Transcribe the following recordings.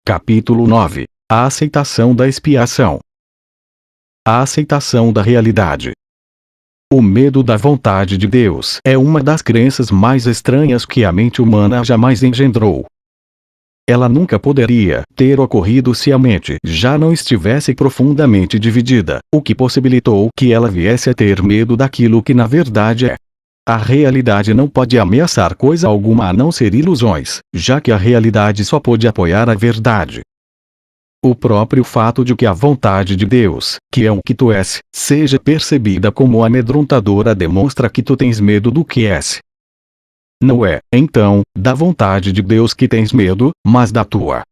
Capítulo 9. A aceitação da expiação. A aceitação da realidade. O medo da vontade de Deus é uma das crenças mais estranhas que a mente humana jamais engendrou. Ela nunca poderia ter ocorrido se a mente já não estivesse profundamente dividida, o que possibilitou que ela viesse a ter medo daquilo que na verdade é. A realidade não pode ameaçar coisa alguma a não ser ilusões, já que a realidade só pode apoiar a verdade. O próprio fato de que a vontade de Deus, que é o que tu és, seja percebida como amedrontadora demonstra que tu tens medo do que és. Não é, então, da vontade de Deus que tens medo, mas da tua.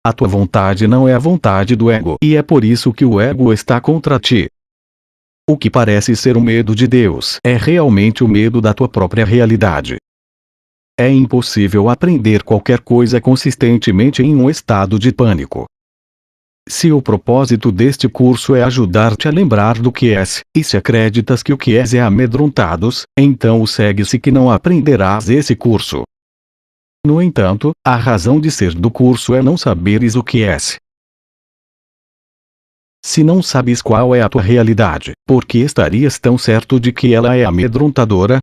A tua vontade não é a vontade do ego, e é por isso que o ego está contra ti. O que parece ser o medo de Deus é realmente o medo da tua própria realidade. É impossível aprender qualquer coisa consistentemente em um estado de pânico. Se o propósito deste curso é ajudar-te a lembrar do que és, e se acreditas que o que és é amedrontados, então segue-se que não aprenderás esse curso. No entanto, a razão de ser do curso é não saberes o que és. Se não sabes qual é a tua realidade, por que estarias tão certo de que ela é amedrontadora?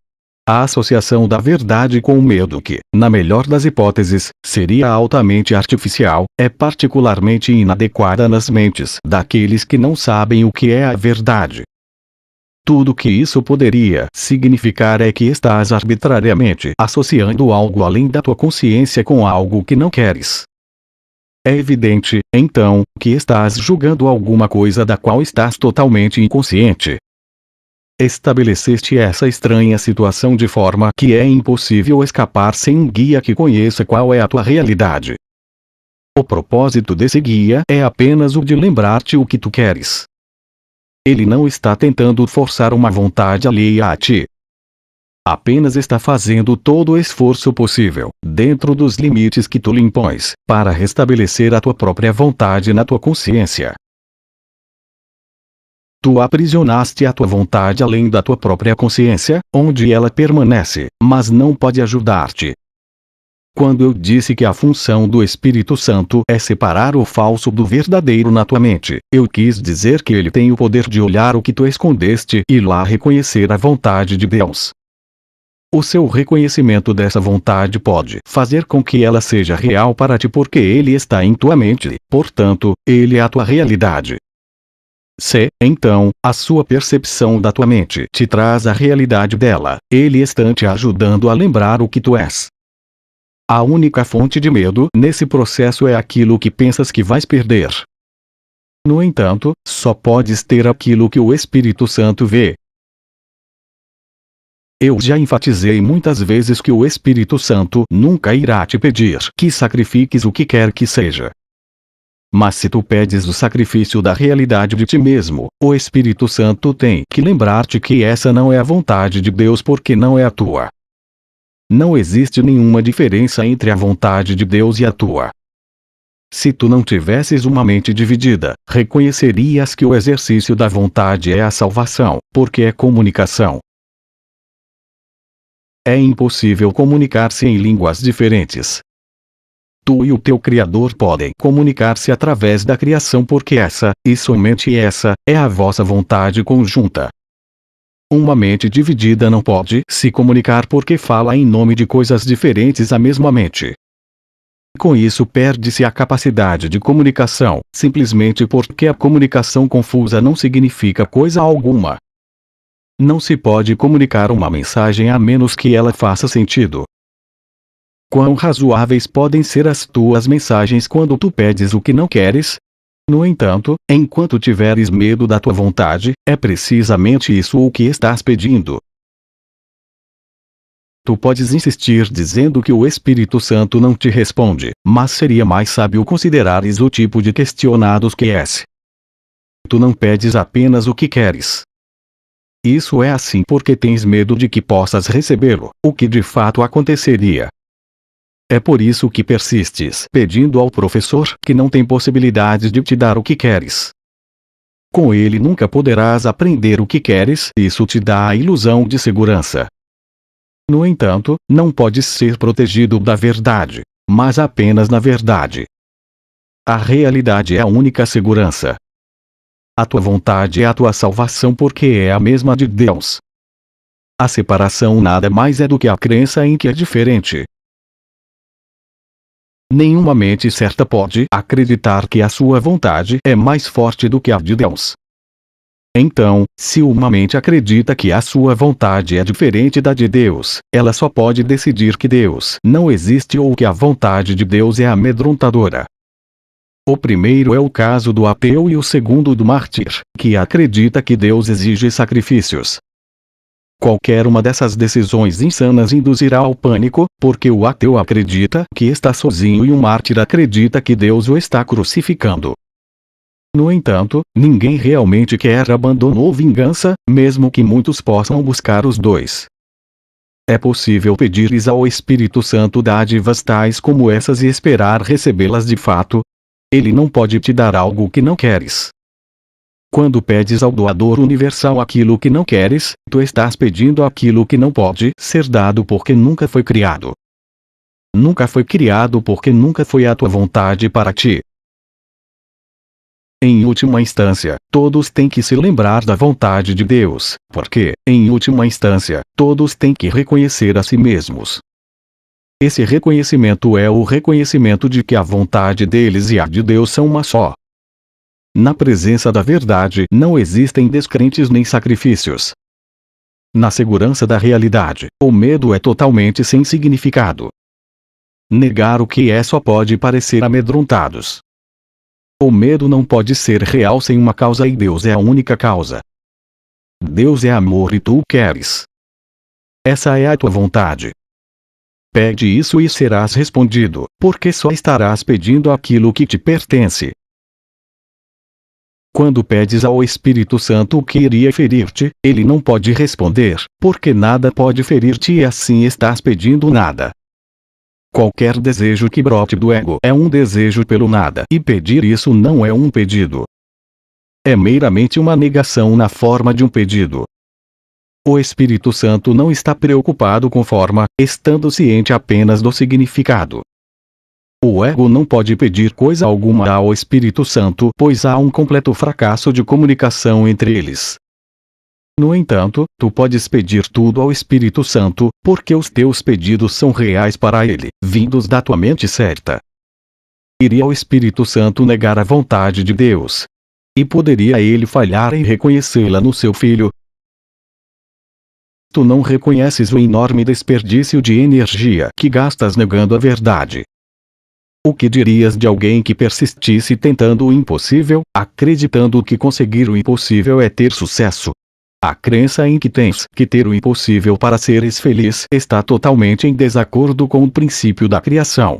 A associação da verdade com o medo que, na melhor das hipóteses, seria altamente artificial, é particularmente inadequada nas mentes daqueles que não sabem o que é a verdade. Tudo que isso poderia significar é que estás arbitrariamente associando algo além da tua consciência com algo que não queres. É evidente, então, que estás julgando alguma coisa da qual estás totalmente inconsciente. Estabeleceste essa estranha situação de forma que é impossível escapar sem um guia que conheça qual é a tua realidade. O propósito desse guia é apenas o de lembrar-te o que tu queres. Ele não está tentando forçar uma vontade alheia a ti. Apenas está fazendo todo o esforço possível, dentro dos limites que tu lhe impões, para restabelecer a tua própria vontade na tua consciência. Tu aprisionaste a tua vontade além da tua própria consciência, onde ela permanece, mas não pode ajudar-te. Quando eu disse que a função do Espírito Santo é separar o falso do verdadeiro na tua mente, eu quis dizer que ele tem o poder de olhar o que tu escondeste e lá reconhecer a vontade de Deus. O seu reconhecimento dessa vontade pode fazer com que ela seja real para ti porque ele está em tua mente, portanto, ele é a tua realidade. Se, então, a sua percepção da tua mente te traz a realidade dela, ele está te ajudando a lembrar o que tu és. A única fonte de medo nesse processo é aquilo que pensas que vais perder. No entanto, só podes ter aquilo que o Espírito Santo vê. Eu já enfatizei muitas vezes que o Espírito Santo nunca irá te pedir que sacrifiques o que quer que seja. Mas se tu pedes o sacrifício da realidade de ti mesmo, o Espírito Santo tem que lembrar-te que essa não é a vontade de Deus porque não é a tua. Não existe nenhuma diferença entre a vontade de Deus e a tua. Se tu não tivesses uma mente dividida, reconhecerias que o exercício da vontade é a salvação, porque é comunicação. É impossível comunicar-se em línguas diferentes. Tu e o teu Criador podem comunicar-se através da criação porque essa, e somente essa, é a vossa vontade conjunta. Uma mente dividida não pode se comunicar porque fala em nome de coisas diferentes à mesma mente. Com isso perde-se a capacidade de comunicação, simplesmente porque a comunicação confusa não significa coisa alguma. Não se pode comunicar uma mensagem a menos que ela faça sentido. Quão razoáveis podem ser as tuas mensagens quando tu pedes o que não queres? No entanto, enquanto tiveres medo da tua vontade, é precisamente isso o que estás pedindo. Tu podes insistir dizendo que o Espírito Santo não te responde, mas seria mais sábio considerares o tipo de questionados que és. Tu não pedes apenas o que queres. Isso é assim porque tens medo de que possas recebê-lo, o que de fato aconteceria. É por isso que persistes pedindo ao professor que não tem possibilidade de te dar o que queres. Com ele nunca poderás aprender o que queres, isso te dá a ilusão de segurança. No entanto, não podes ser protegido da verdade. mas apenas na verdade. A realidade é a única segurança. A tua vontade é a tua salvação porque é a mesma de Deus. A separação nada mais é do que a crença em que é diferente. Nenhuma mente certa pode acreditar que a sua vontade é mais forte do que a de Deus. Então, se uma mente acredita que a sua vontade é diferente da de Deus, ela só pode decidir que Deus não existe ou que a vontade de Deus é amedrontadora. O primeiro é o caso do ateu e o segundo do mártir, que acredita que Deus exige sacrifícios. Qualquer uma dessas decisões insanas induzirá ao pânico, porque o ateu acredita que está sozinho e o mártir acredita que Deus o está crucificando. No entanto, ninguém realmente quer abandono ou vingança, mesmo que muitos possam buscar os dois. É possível pedires ao Espírito Santo dádivas tais como essas e esperar recebê-las de fato. Ele não pode te dar algo que não queres. Quando pedes ao doador universal aquilo que não queres, tu estás pedindo aquilo que não pode ser dado porque nunca foi criado. Nunca foi criado porque nunca foi a tua vontade para ti. Em última instância, todos têm que se lembrar da vontade de Deus, porque, em última instância, todos têm que reconhecer a si mesmos. Esse reconhecimento é o reconhecimento de que a vontade deles e a de Deus são uma só. Na presença da verdade não existem descrentes nem sacrifícios. Na segurança da realidade, o medo é totalmente sem significado. Negar o que é só pode parecer amedrontados. O medo não pode ser real sem uma causa e Deus é a única causa. Deus é amor e tu o queres. Essa é a tua vontade. Pede isso e serás respondido, porque só estarás pedindo aquilo que te pertence. Quando pedes ao Espírito Santo o que iria ferir-te, ele não pode responder, porque nada pode ferir-te e assim estás pedindo nada. Qualquer desejo que brote do ego é um desejo pelo nada e pedir isso não é um pedido. É meramente uma negação na forma de um pedido. O Espírito Santo não está preocupado com forma, estando ciente apenas do significado. O ego não pode pedir coisa alguma ao Espírito Santo, pois há um completo fracasso de comunicação entre eles. No entanto, tu podes pedir tudo ao Espírito Santo, porque os teus pedidos são reais para ele, vindos da tua mente certa. Iria o Espírito Santo negar a vontade de Deus? E poderia ele falhar em reconhecê-la no seu filho? Tu não reconheces o enorme desperdício de energia que gastas negando a verdade. O que dirias de alguém que persistisse tentando o impossível, acreditando que conseguir o impossível é ter sucesso? A crença em que tens que ter o impossível para seres feliz está totalmente em desacordo com o princípio da criação.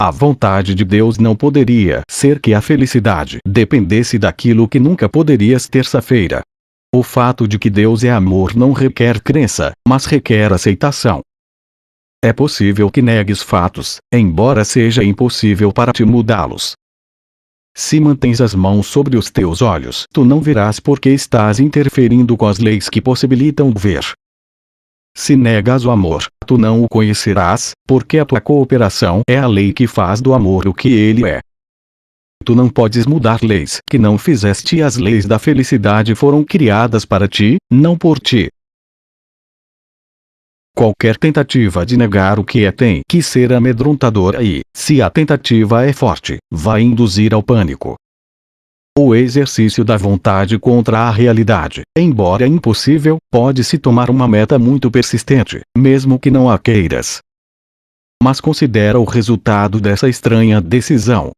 A vontade de Deus não poderia ser que a felicidade dependesse daquilo que nunca poderias terça-feira. O fato de que Deus é amor não requer crença, mas requer aceitação. É possível que negues fatos, embora seja impossível para ti mudá-los. Se mantens as mãos sobre os teus olhos, tu não verás porque estás interferindo com as leis que possibilitam ver. Se negas o amor, tu não o conhecerás, porque a tua cooperação é a lei que faz do amor o que ele é. Tu não podes mudar leis que não fizeste e as leis da felicidade foram criadas para ti, não por ti. Qualquer tentativa de negar o que é tem que ser amedrontadora e, se a tentativa é forte, vai induzir ao pânico. O exercício da vontade contra a realidade, embora impossível, pode se tomar uma meta muito persistente, mesmo que não a queiras. Mas considera o resultado dessa estranha decisão.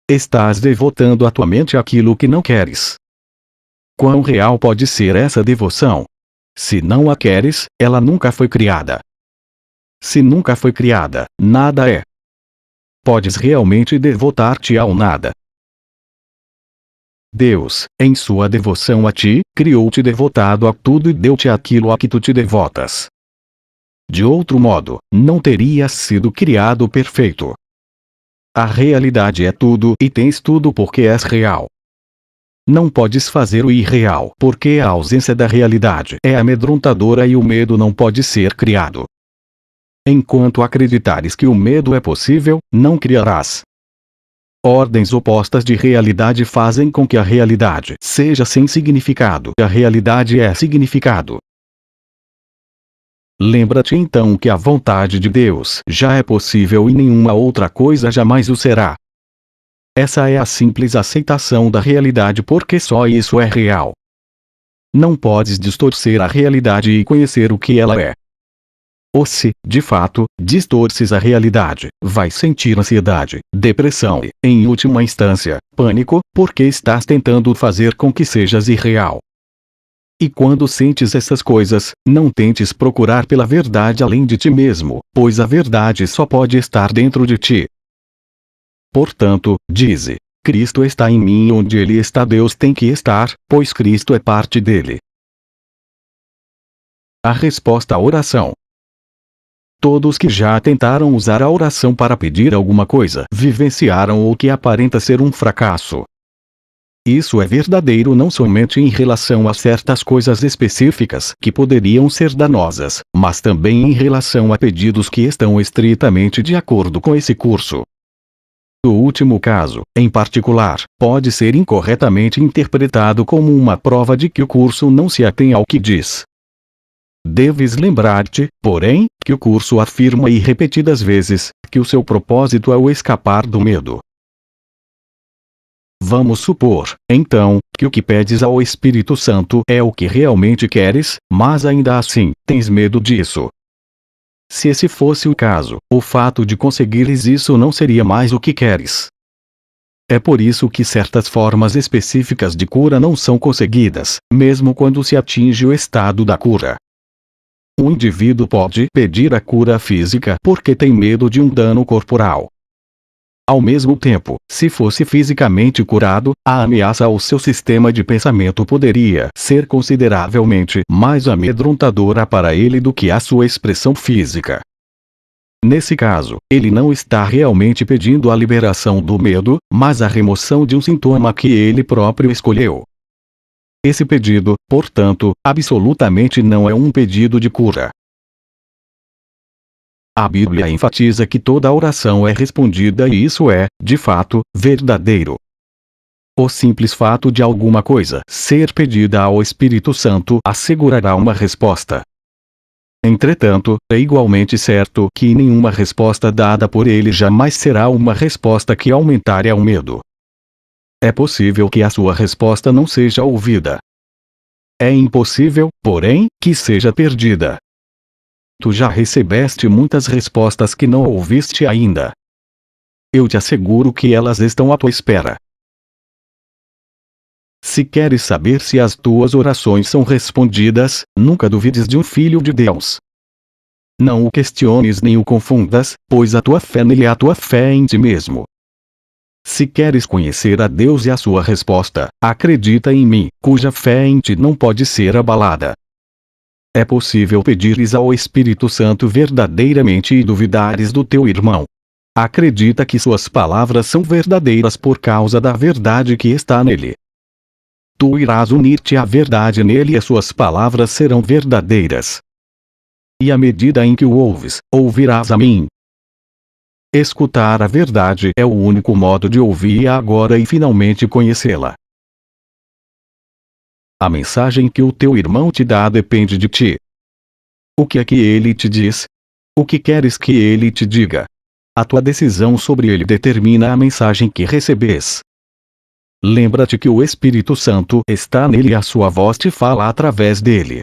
Estás devotando a tua mente àquilo que não queres. Quão real pode ser essa devoção? Se não a queres, ela nunca foi criada. Se nunca foi criada, nada é. Podes realmente devotar-te ao nada. Deus, em sua devoção a ti, criou-te devotado a tudo e deu-te aquilo a que tu te devotas. De outro modo, não terias sido criado perfeito. A realidade é tudo e tens tudo porque és real. Não podes fazer o irreal, porque a ausência da realidade é amedrontadora e o medo não pode ser criado. Enquanto acreditares que o medo é possível, não criarás. Ordens opostas de realidade fazem com que a realidade seja sem significado e a realidade é significado. Lembra-te então que a vontade de Deus já é possível e nenhuma outra coisa jamais o será. Essa é a simples aceitação da realidade porque só isso é real. Não podes distorcer a realidade e conhecer o que ela é. Ou se, de fato, distorces a realidade, vais sentir ansiedade, depressão e, em última instância, pânico, porque estás tentando fazer com que sejas irreal. E quando sentes essas coisas, não tentes procurar pela verdade além de ti mesmo, pois a verdade só pode estar dentro de ti. Portanto, dize: Cristo está em mim e onde Ele está Deus tem que estar, pois Cristo é parte dele. A resposta à oração. Todos que já tentaram usar a oração para pedir alguma coisa vivenciaram o que aparenta ser um fracasso. Isso é verdadeiro não somente em relação a certas coisas específicas que poderiam ser danosas, mas também em relação a pedidos que estão estritamente de acordo com esse curso. O último caso, em particular, pode ser incorretamente interpretado como uma prova de que o curso não se atém ao que diz. Deves lembrar-te, porém, que o curso afirma repetidas vezes que o seu propósito é o escapar do medo. Vamos supor, então, que o que pedes ao Espírito Santo é o que realmente queres, mas ainda assim, tens medo disso. Se esse fosse o caso, o fato de conseguires isso não seria mais o que queres. É por isso que certas formas específicas de cura não são conseguidas, mesmo quando se atinge o estado da cura. Um indivíduo pode pedir a cura física porque tem medo de um dano corporal. Ao mesmo tempo, se fosse fisicamente curado, a ameaça ao seu sistema de pensamento poderia ser consideravelmente mais amedrontadora para ele do que a sua expressão física. Nesse caso, ele não está realmente pedindo a liberação do medo, mas a remoção de um sintoma que ele próprio escolheu. Esse pedido, portanto, absolutamente não é um pedido de cura. A Bíblia enfatiza que toda oração é respondida e isso é, de fato, verdadeiro. O simples fato de alguma coisa ser pedida ao Espírito Santo assegurará uma resposta. Entretanto, é igualmente certo que nenhuma resposta dada por ele jamais será uma resposta que aumentará o medo. É possível que a sua resposta não seja ouvida. É impossível, porém, que seja perdida. Tu já recebeste muitas respostas que não ouviste ainda. Eu te asseguro que elas estão à tua espera. Se queres saber se as tuas orações são respondidas, nunca duvides de um filho de Deus. Não o questiones nem o confundas, pois a tua fé nele é a tua fé em ti mesmo. Se queres conhecer a Deus e a sua resposta, acredita em mim, cuja fé em ti não pode ser abalada. É possível pedires ao Espírito Santo verdadeiramente e duvidares do teu irmão. Acredita que suas palavras são verdadeiras por causa da verdade que está nele. Tu irás unir-te à verdade nele e as suas palavras serão verdadeiras. E à medida em que o ouves, ouvirás a mim. Escutar a verdade é o único modo de ouvir-a agora e finalmente conhecê-la. A mensagem que o teu irmão te dá depende de ti. O que é que ele te diz? O que queres que ele te diga? A tua decisão sobre ele determina a mensagem que recebes. Lembra-te que o Espírito Santo está nele e a sua voz te fala através dele.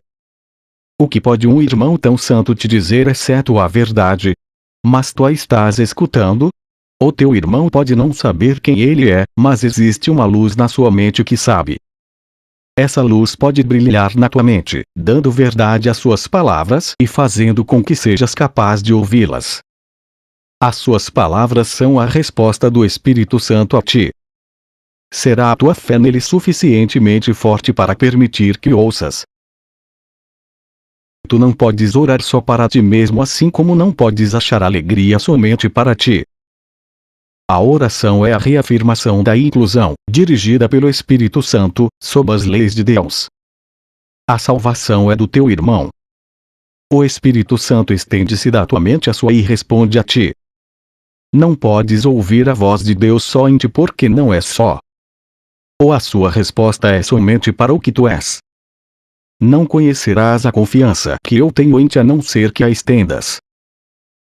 O que pode um irmão tão santo te dizer exceto a verdade? Mas tu a estás escutando? O teu irmão pode não saber quem ele é, mas existe uma luz na sua mente que sabe. Essa luz pode brilhar na tua mente, dando verdade às suas palavras e fazendo com que sejas capaz de ouvi-las. As suas palavras são a resposta do Espírito Santo a ti. Será a tua fé nele suficientemente forte para permitir que ouças? Tu não podes orar só para ti mesmo, assim como não podes achar alegria somente para ti. A oração é a reafirmação da inclusão, dirigida pelo Espírito Santo, sob as leis de Deus. A salvação é do teu irmão. O Espírito Santo estende-se da tua mente à sua e responde a ti. Não podes ouvir a voz de Deus só em ti porque não és só. Ou a sua resposta é somente para o que tu és. Não conhecerás a confiança que eu tenho em ti a não ser que a estendas.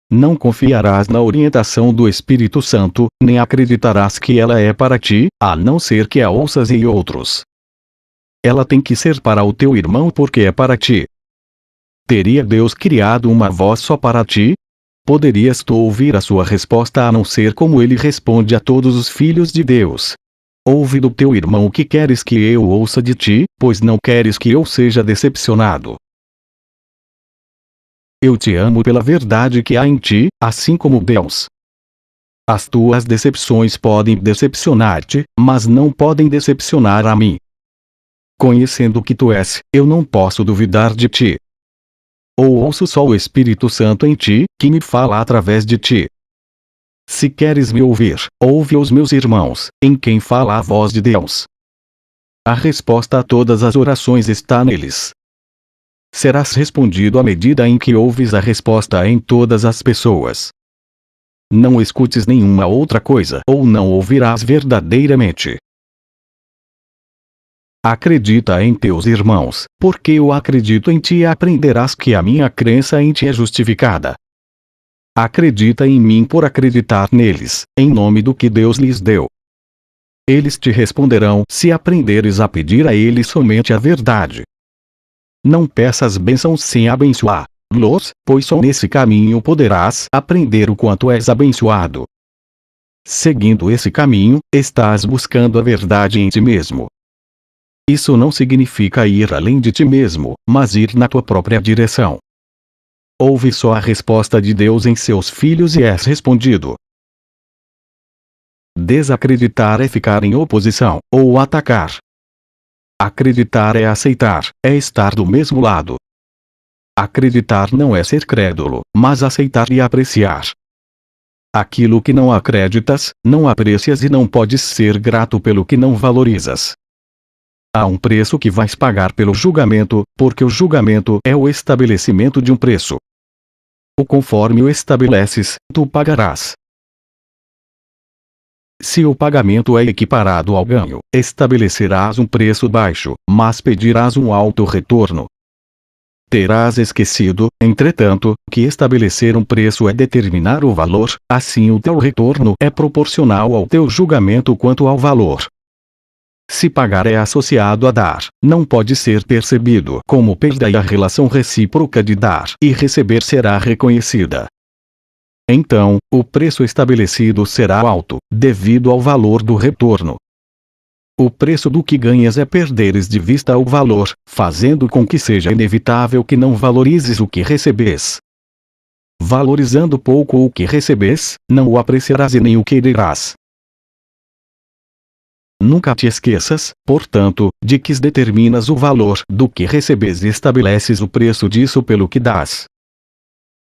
Não confiarás na orientação do Espírito Santo, nem acreditarás que ela é para ti, a não ser que a ouças em outros. Ela tem que ser para o teu irmão porque é para ti. Teria Deus criado uma voz só para ti? Poderias tu ouvir a sua resposta a não ser como ele responde a todos os filhos de Deus. Ouve do teu irmão o que queres que eu ouça de ti, pois não queres que eu seja decepcionado. Eu te amo pela verdade que há em ti, assim como Deus. As tuas decepções podem decepcionar-te, mas não podem decepcionar a mim. Conhecendo o que tu és, eu não posso duvidar de ti. Ou ouço só o Espírito Santo em ti, que me fala através de ti. Se queres me ouvir, ouve os meus irmãos, em quem fala a voz de Deus. A resposta a todas as orações está neles. Serás respondido à medida em que ouves a resposta em todas as pessoas. Não escutes nenhuma outra coisa ou não ouvirás verdadeiramente. Acredita em teus irmãos, porque eu acredito em ti e aprenderás que a minha crença em ti é justificada. Acredita em mim por acreditar neles, em nome do que Deus lhes deu. Eles te responderão se aprenderes a pedir a eles somente a verdade. Não peças bênçãos sem abençoá-los, pois só nesse caminho poderás aprender o quanto és abençoado. Seguindo esse caminho, estás buscando a verdade em ti mesmo. Isso não significa ir além de ti mesmo, mas ir na tua própria direção. Ouve só a resposta de Deus em seus filhos e és respondido. Desacreditar é ficar em oposição, ou atacar. Acreditar é aceitar, é estar do mesmo lado. Acreditar não é ser crédulo, mas aceitar e apreciar. Aquilo que não acreditas, não aprecias e não podes ser grato pelo que não valorizas. Há um preço que vais pagar pelo julgamento, porque o julgamento é o estabelecimento de um preço. O conforme o estabeleces, tu pagarás. Se o pagamento é equiparado ao ganho, estabelecerás um preço baixo, mas pedirás um alto retorno. Terás esquecido, entretanto, que estabelecer um preço é determinar o valor, assim o teu retorno é proporcional ao teu julgamento quanto ao valor. Se pagar é associado a dar, não pode ser percebido como perda e a relação recíproca de dar e receber será reconhecida. Então, o preço estabelecido será alto, devido ao valor do retorno. O preço do que ganhas é perderes de vista o valor, fazendo com que seja inevitável que não valorizes o que recebes. Valorizando pouco o que recebes, não o apreciarás e nem o quererás. Nunca te esqueças, portanto, de que determinas o valor do que recebes e estabeleces o preço disso pelo que dás.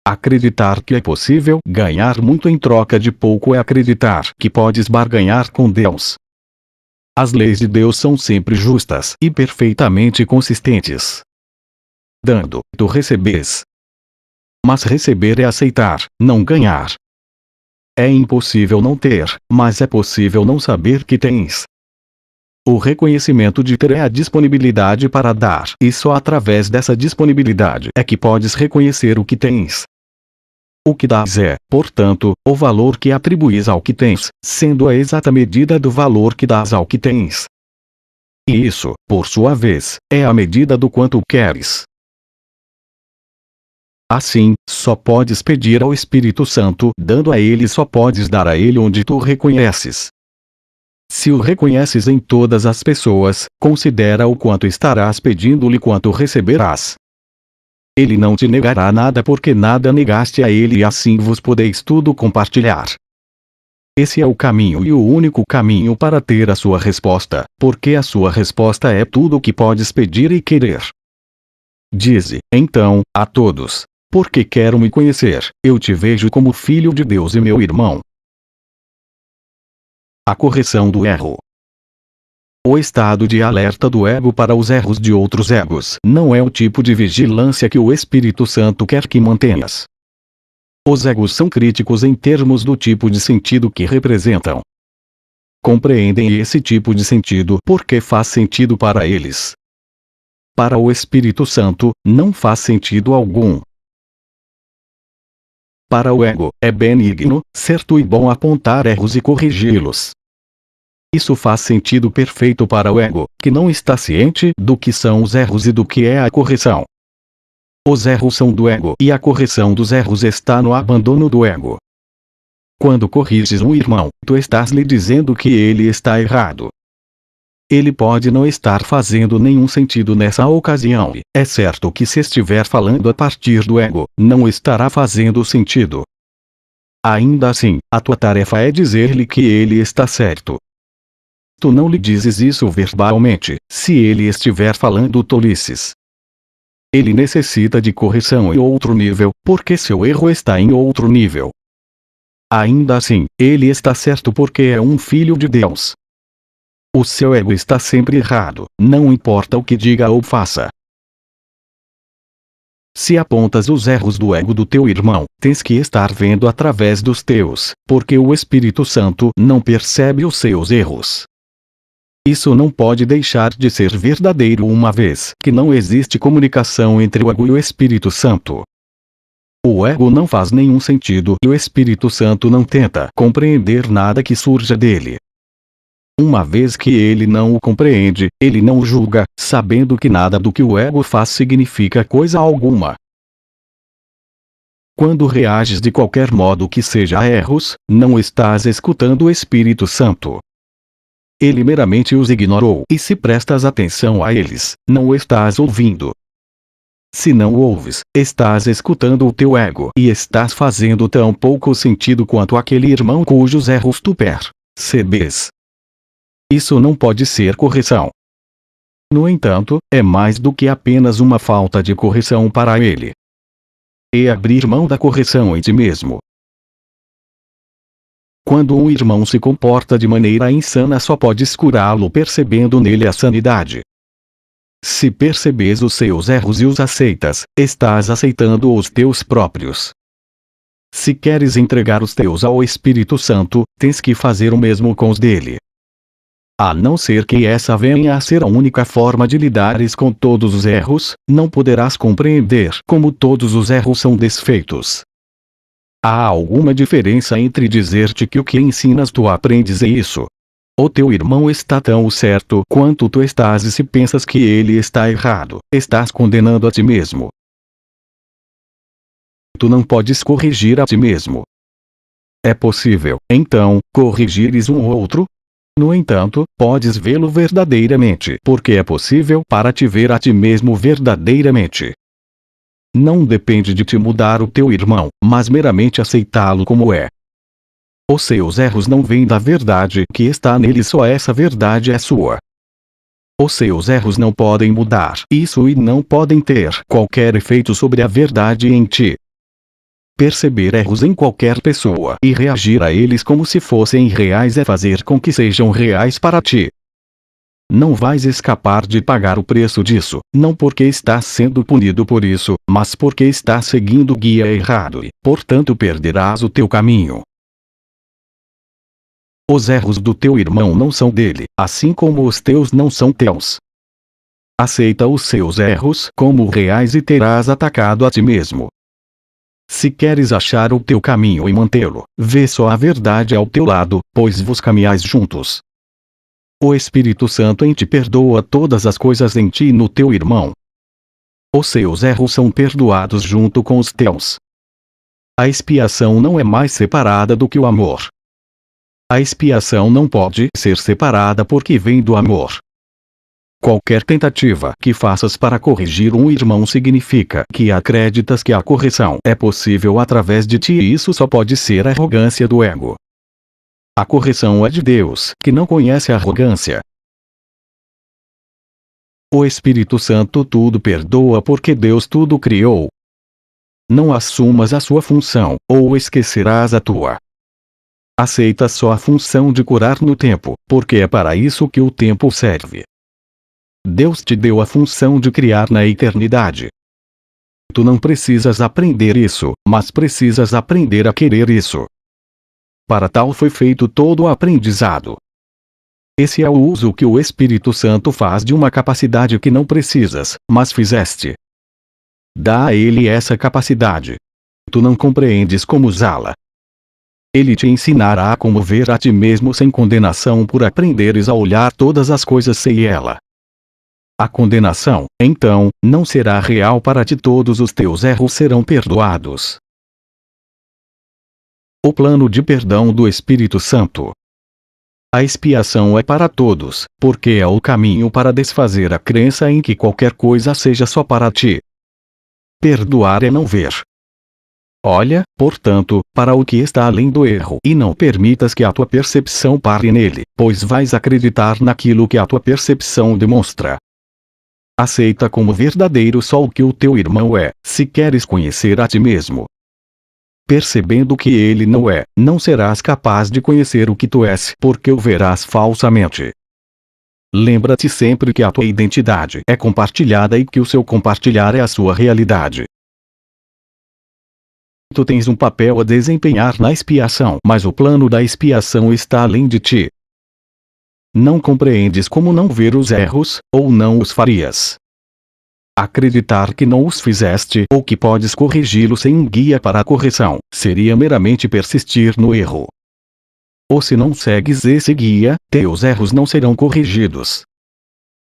Acreditar que é possível ganhar muito em troca de pouco é acreditar que podes barganhar com Deus. As leis de Deus são sempre justas e perfeitamente consistentes. Dando, tu recebes. Mas receber é aceitar, não ganhar. É impossível não ter, mas é possível não saber que tens. O reconhecimento de ter é a disponibilidade para dar, e só através dessa disponibilidade é que podes reconhecer o que tens. O que dás é, portanto, o valor que atribuis ao que tens, sendo a exata medida do valor que dás ao que tens. E isso, por sua vez, é a medida do quanto queres. Assim, só podes pedir ao Espírito Santo, dando a ele só podes dar a ele onde tu reconheces. Se o reconheces em todas as pessoas, considera o quanto estarás pedindo-lhe quanto receberás. Ele não te negará nada porque nada negaste a ele e assim vos podeis tudo compartilhar. Esse é o caminho e o único caminho para ter a sua resposta, porque a sua resposta é tudo o que podes pedir e querer. Dize, então, a todos: porque quero me conhecer, eu te vejo como filho de Deus e meu irmão. A correção do erro. O estado de alerta do ego para os erros de outros egos não é o tipo de vigilância que o Espírito Santo quer que mantenhas. Os egos são críticos em termos do tipo de sentido que representam. Compreendem esse tipo de sentido porque faz sentido para eles. Para o Espírito Santo, não faz sentido algum. Para o ego, é benigno, certo e bom apontar erros e corrigi-los. Isso faz sentido perfeito para o ego, que não está ciente do que são os erros e do que é a correção. Os erros são do ego e a correção dos erros está no abandono do ego. Quando corriges um irmão, tu estás lhe dizendo que ele está errado. Ele pode não estar fazendo nenhum sentido nessa ocasião e, é certo que se estiver falando a partir do ego, não estará fazendo sentido. Ainda assim, a tua tarefa é dizer-lhe que ele está certo. Tu não lhe dizes isso verbalmente, se ele estiver falando tolices. Ele necessita de correção em outro nível, porque seu erro está em outro nível. Ainda assim, ele está certo porque é um filho de Deus. O seu ego está sempre errado, não importa o que diga ou faça. Se apontas os erros do ego do teu irmão, tens que estar vendo através dos teus, porque o Espírito Santo não percebe os seus erros. Isso não pode deixar de ser verdadeiro uma vez que não existe comunicação entre o ego e o Espírito Santo. O ego não faz nenhum sentido e o Espírito Santo não tenta compreender nada que surja dele. Uma vez que ele não o compreende, ele não o julga, sabendo que nada do que o ego faz significa coisa alguma. Quando reages de qualquer modo que seja a erros, não estás escutando o Espírito Santo. Ele meramente os ignorou e se prestas atenção a eles, não o estás ouvindo. Se não o ouves, estás escutando o teu ego e estás fazendo tão pouco sentido quanto aquele irmão cujos erros tu percebes. Isso não pode ser correção. No entanto, é mais do que apenas uma falta de correção para ele. É abrir mão da correção em ti mesmo. Quando um irmão se comporta de maneira insana, só podes curá-lo percebendo nele a sanidade. Se percebes os seus erros e os aceitas, estás aceitando os teus próprios. Se queres entregar os teus ao Espírito Santo, tens que fazer o mesmo com os dele. A não ser que essa venha a ser a única forma de lidares com todos os erros, não poderás compreender como todos os erros são desfeitos. Há alguma diferença entre dizer-te que o que ensinas tu aprendes é isso? O teu irmão está tão certo quanto tu estás e se pensas que ele está errado, estás condenando a ti mesmo. Tu não podes corrigir a ti mesmo. É possível, então, corrigires um outro? No entanto, podes vê-lo verdadeiramente, porque é possível para te ver a ti mesmo verdadeiramente. Não depende de te mudar o teu irmão, mas meramente aceitá-lo como é. Os seus erros não vêm da verdade que está nele, só essa verdade é sua. Os seus erros não podem mudar isso e não podem ter qualquer efeito sobre a verdade em ti. Perceber erros em qualquer pessoa e reagir a eles como se fossem reais é fazer com que sejam reais para ti. Não vais escapar de pagar o preço disso, não porque estás sendo punido por isso, mas porque estás seguindo o guia errado e, portanto, perderás o teu caminho. Os erros do teu irmão não são dele, assim como os teus não são teus. Aceita os seus erros como reais e terás atacado a ti mesmo. Se queres achar o teu caminho e mantê-lo, vê só a verdade ao teu lado, pois vos caminhais juntos. O Espírito Santo em ti perdoa todas as coisas em ti e no teu irmão. Os seus erros são perdoados junto com os teus. A expiação não é mais separada do que o amor. A expiação não pode ser separada porque vem do amor. Qualquer tentativa que faças para corrigir um irmão significa que acreditas que a correção é possível através de ti e isso só pode ser arrogância do ego. A correção é de Deus, que não conhece arrogância. O Espírito Santo tudo perdoa porque Deus tudo criou. Não assumas a sua função, ou esquecerás a tua. Aceita só a função de curar no tempo, porque é para isso que o tempo serve. Deus te deu a função de criar na eternidade. Tu não precisas aprender isso, mas precisas aprender a querer isso. Para tal foi feito todo o aprendizado. Esse é o uso que o Espírito Santo faz de uma capacidade que não precisas, mas fizeste. Dá a ele essa capacidade. Tu não compreendes como usá-la. Ele te ensinará como ver a ti mesmo sem condenação por aprenderes a olhar todas as coisas sem ela. A condenação, então, não será real para ti, todos os teus erros serão perdoados. O plano de perdão do Espírito Santo. A expiação é para todos, porque é o caminho para desfazer a crença em que qualquer coisa seja só para ti. Perdoar é não ver. Olha, portanto, para o que está além do erro e não permitas que a tua percepção pare nele, pois vais acreditar naquilo que a tua percepção demonstra. Aceita como verdadeiro só o que o teu irmão é, se queres conhecer a ti mesmo. Percebendo que ele não é, não serás capaz de conhecer o que tu és, porque o verás falsamente. Lembra-te sempre que a tua identidade é compartilhada e que o seu compartilhar é a sua realidade. Tu tens um papel a desempenhar na expiação, mas o plano da expiação está além de ti. Não compreendes como não ver os erros, ou não os farias. Acreditar que não os fizeste ou que podes corrigi-los sem um guia para a correção, seria meramente persistir no erro. Ou se não segues esse guia, teus erros não serão corrigidos.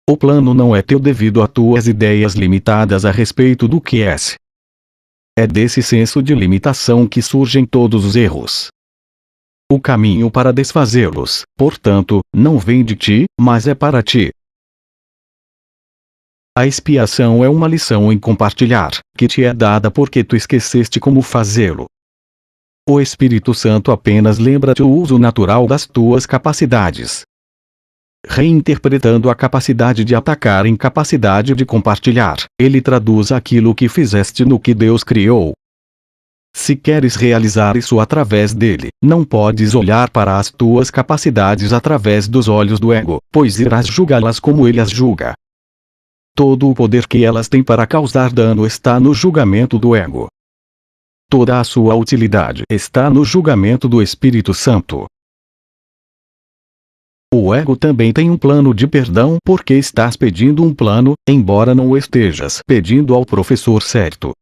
O plano não é teu devido a tuas ideias limitadas a respeito do que és. É desse senso de limitação que surgem todos os erros. O caminho para desfazê-los, portanto, não vem de ti, mas é para ti. A expiação é uma lição em compartilhar, que te é dada porque tu esqueceste como fazê-lo. O Espírito Santo apenas lembra-te o uso natural das tuas capacidades. Reinterpretando a capacidade de atacar em capacidade de compartilhar, ele traduz aquilo que fizeste no que Deus criou. Se queres realizar isso através dele, não podes olhar para as tuas capacidades através dos olhos do ego, pois irás julgá-las como ele as julga. Todo o poder que elas têm para causar dano está no julgamento do ego. Toda a sua utilidade está no julgamento do Espírito Santo. O ego também tem um plano de perdão porque estás pedindo um plano, embora não o estejas pedindo ao professor certo.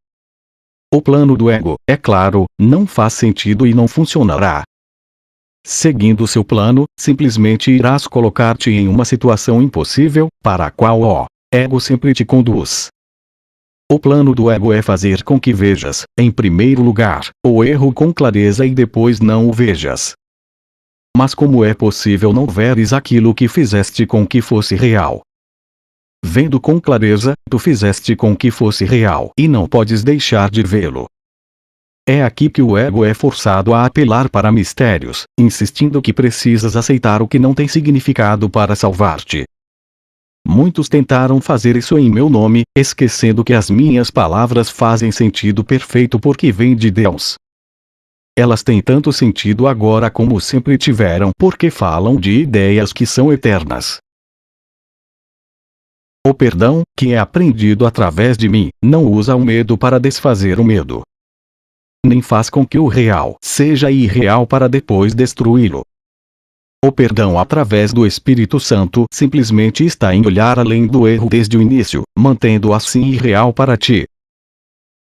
O plano do ego, é claro, não faz sentido e não funcionará. Seguindo seu plano, simplesmente irás colocar-te em uma situação impossível, para a qual o ego sempre te conduz. O plano do ego é fazer com que vejas, em primeiro lugar, o erro com clareza e depois não o vejas. Mas como é possível não veres aquilo que fizeste com que fosse real? Vendo com clareza, tu fizeste com que fosse real e não podes deixar de vê-lo. É aqui que o ego é forçado a apelar para mistérios, insistindo que precisas aceitar o que não tem significado para salvar-te. Muitos tentaram fazer isso em meu nome, esquecendo que as minhas palavras fazem sentido perfeito porque vêm de Deus. Elas têm tanto sentido agora como sempre tiveram porque falam de ideias que são eternas. O perdão, que é aprendido através de mim, não usa o medo para desfazer o medo. Nem faz com que o real seja irreal para depois destruí-lo. O perdão através do Espírito Santo simplesmente está em olhar além do erro desde o início, mantendo assim irreal para ti.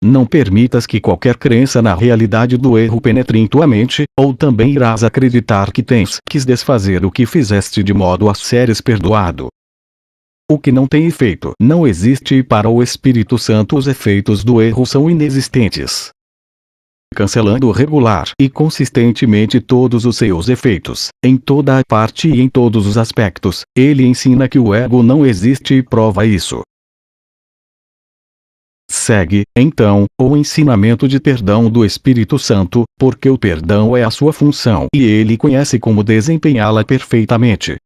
Não permitas que qualquer crença na realidade do erro penetre em tua mente, ou também irás acreditar que quis desfazer o que fizeste de modo a seres perdoado. O que não tem efeito não existe e para o Espírito Santo os efeitos do erro são inexistentes. Cancelando regular e consistentemente todos os seus efeitos, em toda a parte e em todos os aspectos, ele ensina que o ego não existe e prova isso. Segue, então, o ensinamento de perdão do Espírito Santo, porque o perdão é a sua função e ele conhece como desempenhá-la perfeitamente.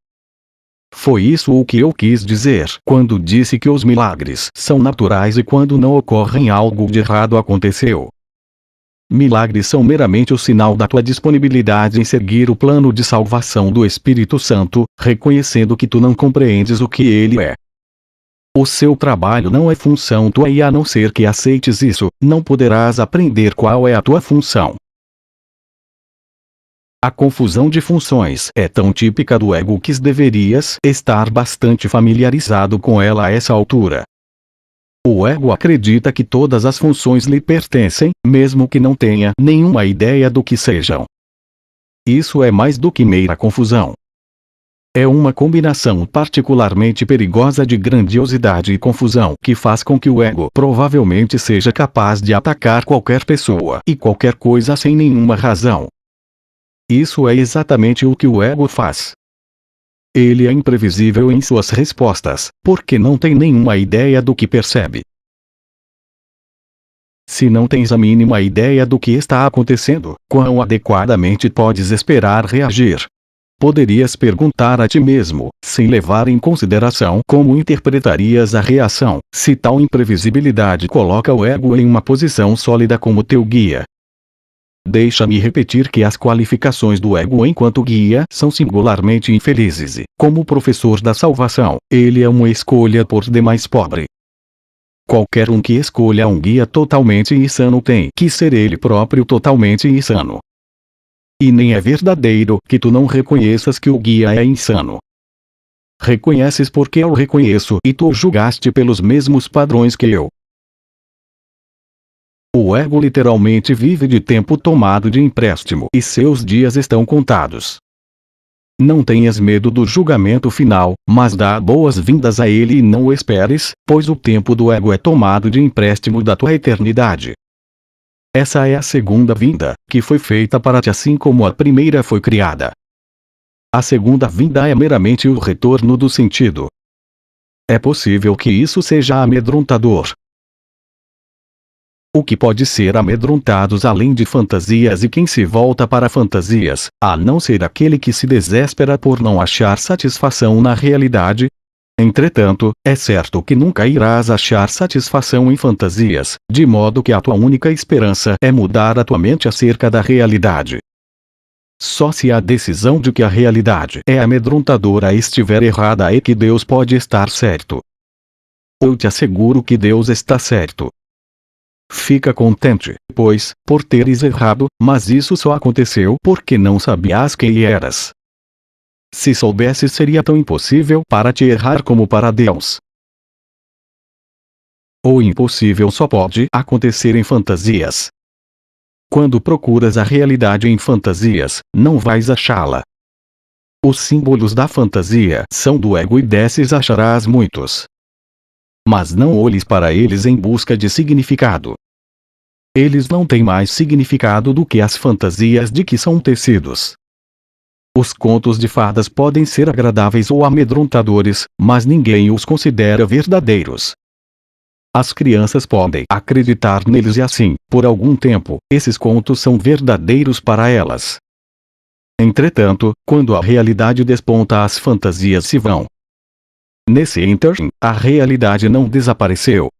Foi isso o que eu quis dizer quando disse que os milagres são naturais e quando não ocorrem algo de errado aconteceu. milagres são meramente o sinal da tua disponibilidade em seguir o plano de salvação do Espírito Santo, reconhecendo que tu não compreendes o que ele é. O seu trabalho não é função tua e a não ser que aceites isso, não poderás aprender qual é a tua função. A confusão de funções é tão típica do ego que deverias estar bastante familiarizado com ela a essa altura. O ego acredita que todas as funções lhe pertencem, mesmo que não tenha nenhuma ideia do que sejam. Isso é mais do que mera confusão. É uma combinação particularmente perigosa de grandiosidade e confusão que faz com que o ego provavelmente seja capaz de atacar qualquer pessoa e qualquer coisa sem nenhuma razão. Isso é exatamente o que o ego faz. Ele é imprevisível em suas respostas, porque não tem nenhuma ideia do que percebe. Se não tens a mínima ideia do que está acontecendo, quão adequadamente podes esperar reagir? Poderias perguntar a ti mesmo, sem levar em consideração como interpretarias a reação, se tal imprevisibilidade coloca o ego em uma posição sólida como teu guia. Deixa-me repetir que as qualificações do ego enquanto guia são singularmente infelizes e, como professor da salvação, ele é uma escolha por demais pobre. Qualquer um que escolha um guia totalmente insano tem que ser ele próprio totalmente insano. E nem é verdadeiro que tu não reconheças que o guia é insano. Reconheces porque eu reconheço e tu o julgaste pelos mesmos padrões que eu. O ego literalmente vive de tempo tomado de empréstimo e seus dias estão contados. Não tenhas medo do julgamento final, mas dá boas-vindas a ele e não o esperes, pois o tempo do ego é tomado de empréstimo da tua eternidade. Essa é a segunda vinda, que foi feita para ti assim como a primeira foi criada. A segunda vinda é meramente o retorno do sentido. É possível que isso seja amedrontador. O que pode ser amedrontados além de fantasias e quem se volta para fantasias, a não ser aquele que se desespera por não achar satisfação na realidade? Entretanto, é certo que nunca irás achar satisfação em fantasias, de modo que a tua única esperança é mudar a tua mente acerca da realidade. Só se a decisão de que a realidade é amedrontadora estiver errada é que Deus pode estar certo. Eu te asseguro que Deus está certo. Fica contente, pois, por teres errado, mas isso só aconteceu porque não sabias quem eras. Se soubesses seria tão impossível para te errar como para Deus. O impossível só pode acontecer em fantasias. Quando procuras a realidade em fantasias, não vais achá-la. Os símbolos da fantasia são do ego e desses acharás muitos. Mas não olhes para eles em busca de significado. Eles não têm mais significado do que as fantasias de que são tecidos. Os contos de fadas podem ser agradáveis ou amedrontadores, mas ninguém os considera verdadeiros. As crianças podem acreditar neles e assim, por algum tempo, esses contos são verdadeiros para elas. Entretanto, quando a realidade desponta, as fantasias se vão. Nesse ínterim, a realidade não desapareceu.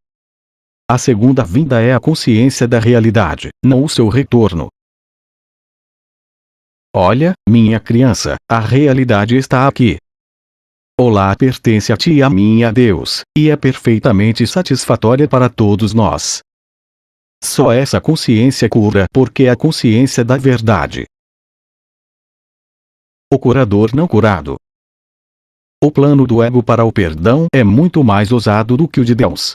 A segunda vinda é a consciência da realidade, não o seu retorno. Olha, minha criança, a realidade está aqui. Olá pertence a ti e a mim e a Deus, e é perfeitamente satisfatória para todos nós. Só essa consciência cura porque é a consciência da verdade. O curador não curado. O plano do ego para o perdão é muito mais ousado do que o de Deus.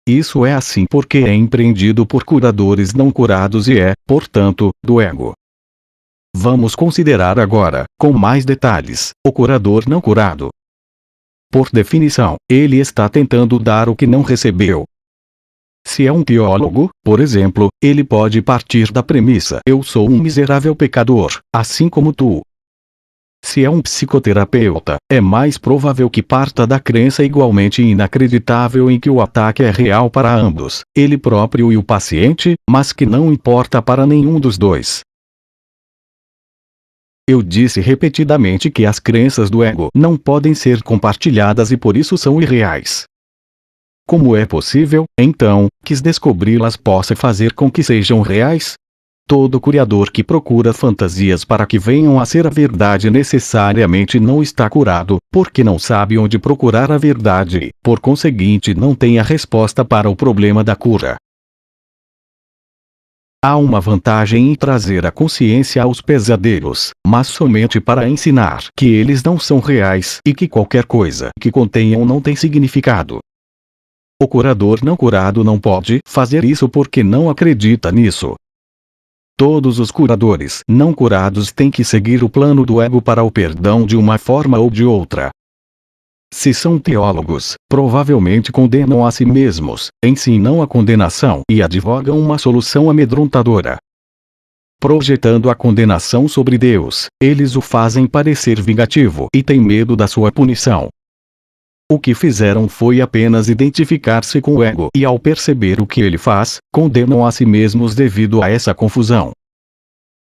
Isso é assim porque é empreendido por curadores não curados e é, portanto, do ego. Vamos considerar agora, com mais detalhes, o curador não curado. Por definição, ele está tentando dar o que não recebeu. Se é um teólogo, por exemplo, ele pode partir da premissa: eu sou um miserável pecador, assim como tu. Se é um psicoterapeuta, é mais provável que parta da crença igualmente inacreditável em que o ataque é real para ambos, ele próprio e o paciente, mas que não importa para nenhum dos dois. Eu disse repetidamente que as crenças do ego não podem ser compartilhadas e por isso são irreais. Como é possível, então, que descobri-las possa fazer com que sejam reais? Todo curador que procura fantasias para que venham a ser a verdade necessariamente não está curado, porque não sabe onde procurar a verdade e, por conseguinte, não tem a resposta para o problema da cura. Há uma vantagem em trazer a consciência aos pesadelos, mas somente para ensinar que eles não são reais e que qualquer coisa que contenham não tem significado. O curador não curado não pode fazer isso porque não acredita nisso. Todos os curadores não curados têm que seguir o plano do ego para o perdão de uma forma ou de outra. Se são teólogos, provavelmente condenam a si mesmos, ensinam a condenação e advogam uma solução amedrontadora. Projetando a condenação sobre Deus, eles o fazem parecer vingativo e têm medo da sua punição. O que fizeram foi apenas identificar-se com o ego e, ao perceber o que ele faz, condenam a si mesmos devido a essa confusão.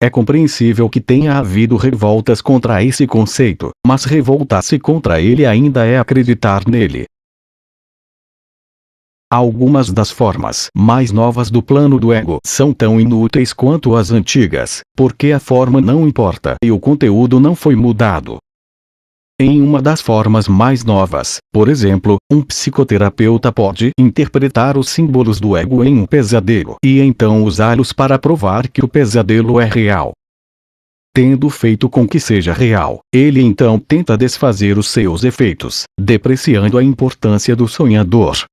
É compreensível que tenha havido revoltas contra esse conceito, mas revoltar-se contra ele ainda é acreditar nele. Algumas das formas mais novas do plano do ego são tão inúteis quanto as antigas, porque a forma não importa e o conteúdo não foi mudado. Em uma das formas mais novas, por exemplo, um psicoterapeuta pode interpretar os símbolos do ego em um pesadelo e então usá-los para provar que o pesadelo é real. Tendo feito com que seja real, ele então tenta desfazer os seus efeitos, depreciando a importância do sonhador.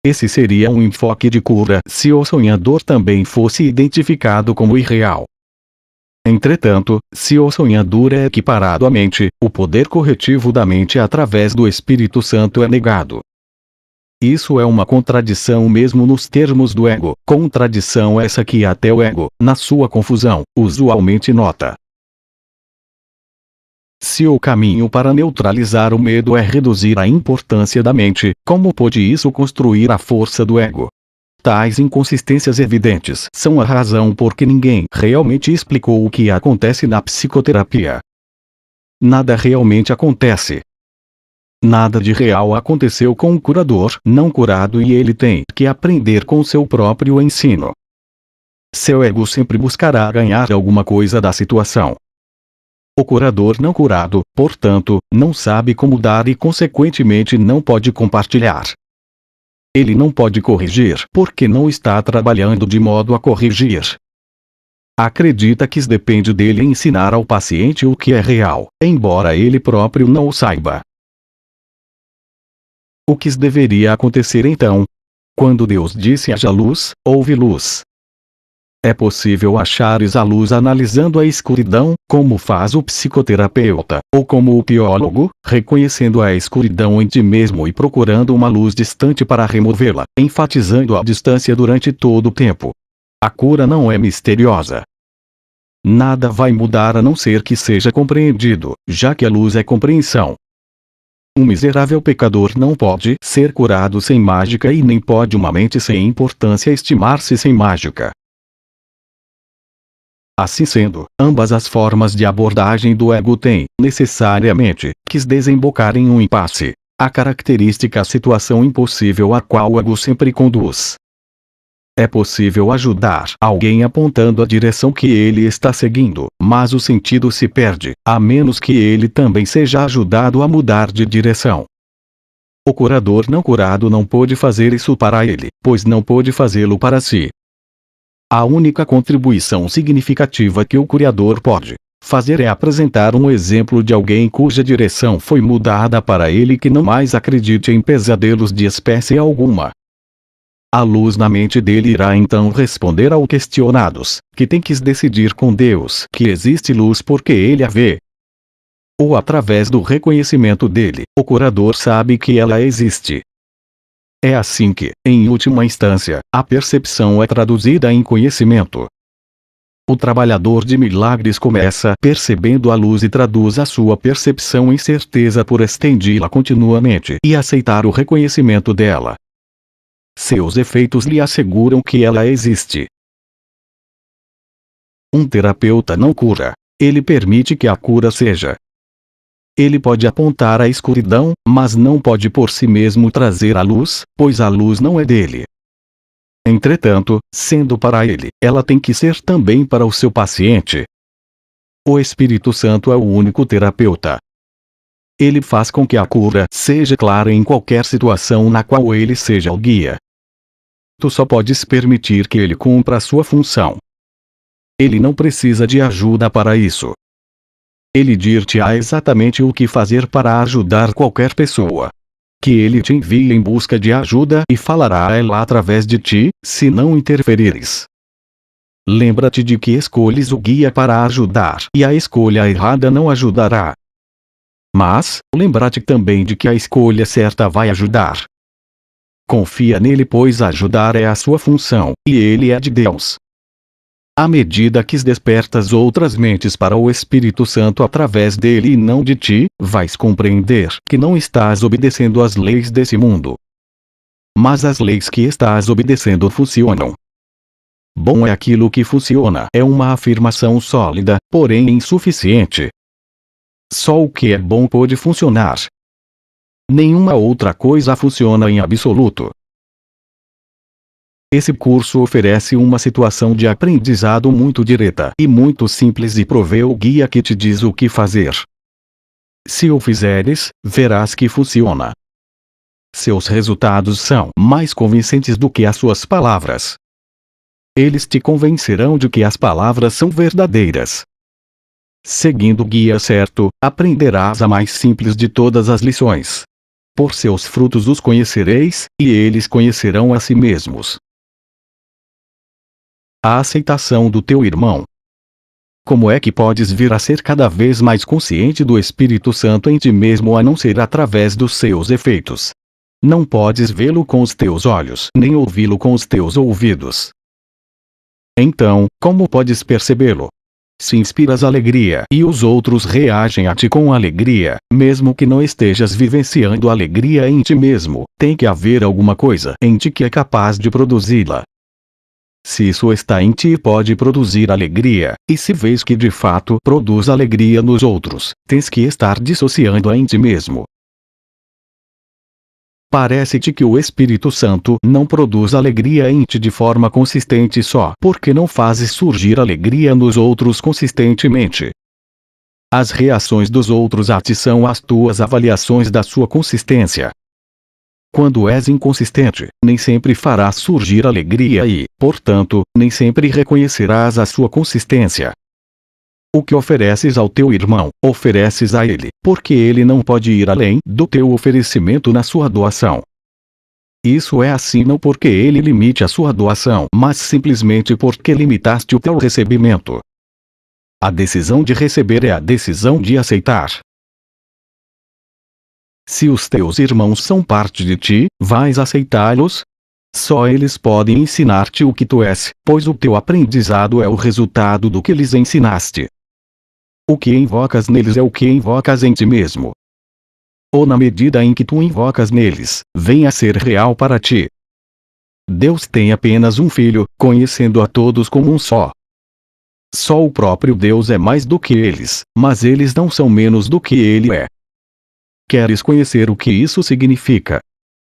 Esse seria um enfoque de cura se o sonhador também fosse identificado como irreal. Entretanto, se o sonhador é equiparado à mente, o poder corretivo da mente através do Espírito Santo é negado. Isso é uma contradição mesmo nos termos do ego, contradição essa que até o ego, na sua confusão, usualmente nota. Se o caminho para neutralizar o medo é reduzir a importância da mente, como pode isso construir a força do ego? Tais inconsistências evidentes são a razão por que ninguém realmente explicou o que acontece na psicoterapia. Nada realmente acontece. Nada de real aconteceu com o curador não curado e ele tem que aprender com seu próprio ensino. Seu ego sempre buscará ganhar alguma coisa da situação. O curador não curado, portanto, não sabe como dar e consequentemente não pode compartilhar. Ele não pode corrigir porque não está trabalhando de modo a corrigir. Acredita que depende dele ensinar ao paciente o que é real, embora ele próprio não o saiba. O que deveria acontecer então? Quando Deus disse haja luz, houve luz. É possível achares a luz analisando a escuridão, como faz o psicoterapeuta, ou como o biólogo, reconhecendo a escuridão em ti mesmo e procurando uma luz distante para removê-la, enfatizando a distância durante todo o tempo. A cura não é misteriosa. Nada vai mudar a não ser que seja compreendido, já que a luz é compreensão. Um miserável pecador não pode ser curado sem mágica e nem pode uma mente sem importância estimar-se sem mágica. Assim sendo, ambas as formas de abordagem do ego têm, necessariamente, que desembocar em um impasse, a característica situação impossível a qual o ego sempre conduz. É possível ajudar alguém apontando a direção que ele está seguindo, mas o sentido se perde, a menos que ele também seja ajudado a mudar de direção. O curador não curado não pôde fazer isso para ele, pois não pôde fazê-lo para si. A única contribuição significativa que o curador pode fazer é apresentar um exemplo de alguém cuja direção foi mudada para ele que não mais acredite em pesadelos de espécie alguma. A luz na mente dele irá então responder ao questionados, que tem que decidir com Deus que existe luz porque ele a vê. Ou através do reconhecimento dele, o curador sabe que ela existe. É assim que, em última instância, a percepção é traduzida em conhecimento. O trabalhador de milagres começa percebendo a luz e traduz a sua percepção em certeza por estendê-la continuamente e aceitar o reconhecimento dela. Seus efeitos lhe asseguram que ela existe. Um terapeuta não cura. Ele permite que a cura seja. Ele pode apontar a escuridão, mas não pode por si mesmo trazer a luz, pois a luz não é dele. Entretanto, sendo para ele, ela tem que ser também para o seu paciente. O Espírito Santo é o único terapeuta. Ele faz com que a cura seja clara em qualquer situação na qual ele seja o guia. Tu só podes permitir que ele cumpra a sua função. Ele não precisa de ajuda para isso. Ele dir-te-á exatamente o que fazer para ajudar qualquer pessoa. Que ele te envie em busca de ajuda e falará a ela através de ti, se não interferires. Lembra-te de que escolhes o guia para ajudar e a escolha errada não ajudará. Mas, lembra-te também de que a escolha certa vai ajudar. Confia nele, pois ajudar é a sua função, e ele é de Deus. À medida que despertas outras mentes para o Espírito Santo através dele e não de ti, vais compreender que não estás obedecendo às leis desse mundo. Mas as leis que estás obedecendo funcionam. Bom é aquilo que funciona, é uma afirmação sólida, porém insuficiente. Só o que é bom pode funcionar. Nenhuma outra coisa funciona em absoluto. Esse curso oferece uma situação de aprendizado muito direta e muito simples e provê o guia que te diz o que fazer. Se o fizeres, verás que funciona. Seus resultados são mais convincentes do que as suas palavras. Eles te convencerão de que as palavras são verdadeiras. Seguindo o guia certo, aprenderás a mais simples de todas as lições. Por seus frutos os conhecereis, e eles conhecerão a si mesmos. A aceitação do teu irmão. Como é que podes vir a ser cada vez mais consciente do Espírito Santo em ti mesmo a não ser através dos seus efeitos? Não podes vê-lo com os teus olhos, nem ouvi-lo com os teus ouvidos. Então, como podes percebê-lo? Se inspiras alegria e os outros reagem a ti com alegria, mesmo que não estejas vivenciando alegria em ti mesmo, tem que haver alguma coisa em ti que é capaz de produzi-la. Se isso está em ti, pode produzir alegria, e se vês que de fato produz alegria nos outros, tens que estar dissociando-a em ti mesmo. Parece-te que o Espírito Santo não produz alegria em ti de forma consistente só porque não fazes surgir alegria nos outros consistentemente. As reações dos outros a ti são as tuas avaliações da sua consistência. Quando és inconsistente, nem sempre farás surgir alegria e, portanto, nem sempre reconhecerás a sua consistência. O que ofereces ao teu irmão, ofereces a ele, porque ele não pode ir além do teu oferecimento na sua doação. Isso é assim não porque ele limite a sua doação, mas simplesmente porque limitaste o teu recebimento. A decisão de receber é a decisão de aceitar. Se os teus irmãos são parte de ti, vais aceitá-los? Só eles podem ensinar-te o que tu és, pois o teu aprendizado é o resultado do que lhes ensinaste. O que invocas neles é o que invocas em ti mesmo. Ou na medida em que tu invocas neles, vem a ser real para ti. Deus tem apenas um filho, conhecendo a todos como um só. Só o próprio Deus é mais do que eles, mas eles não são menos do que ele é. Queres conhecer o que isso significa?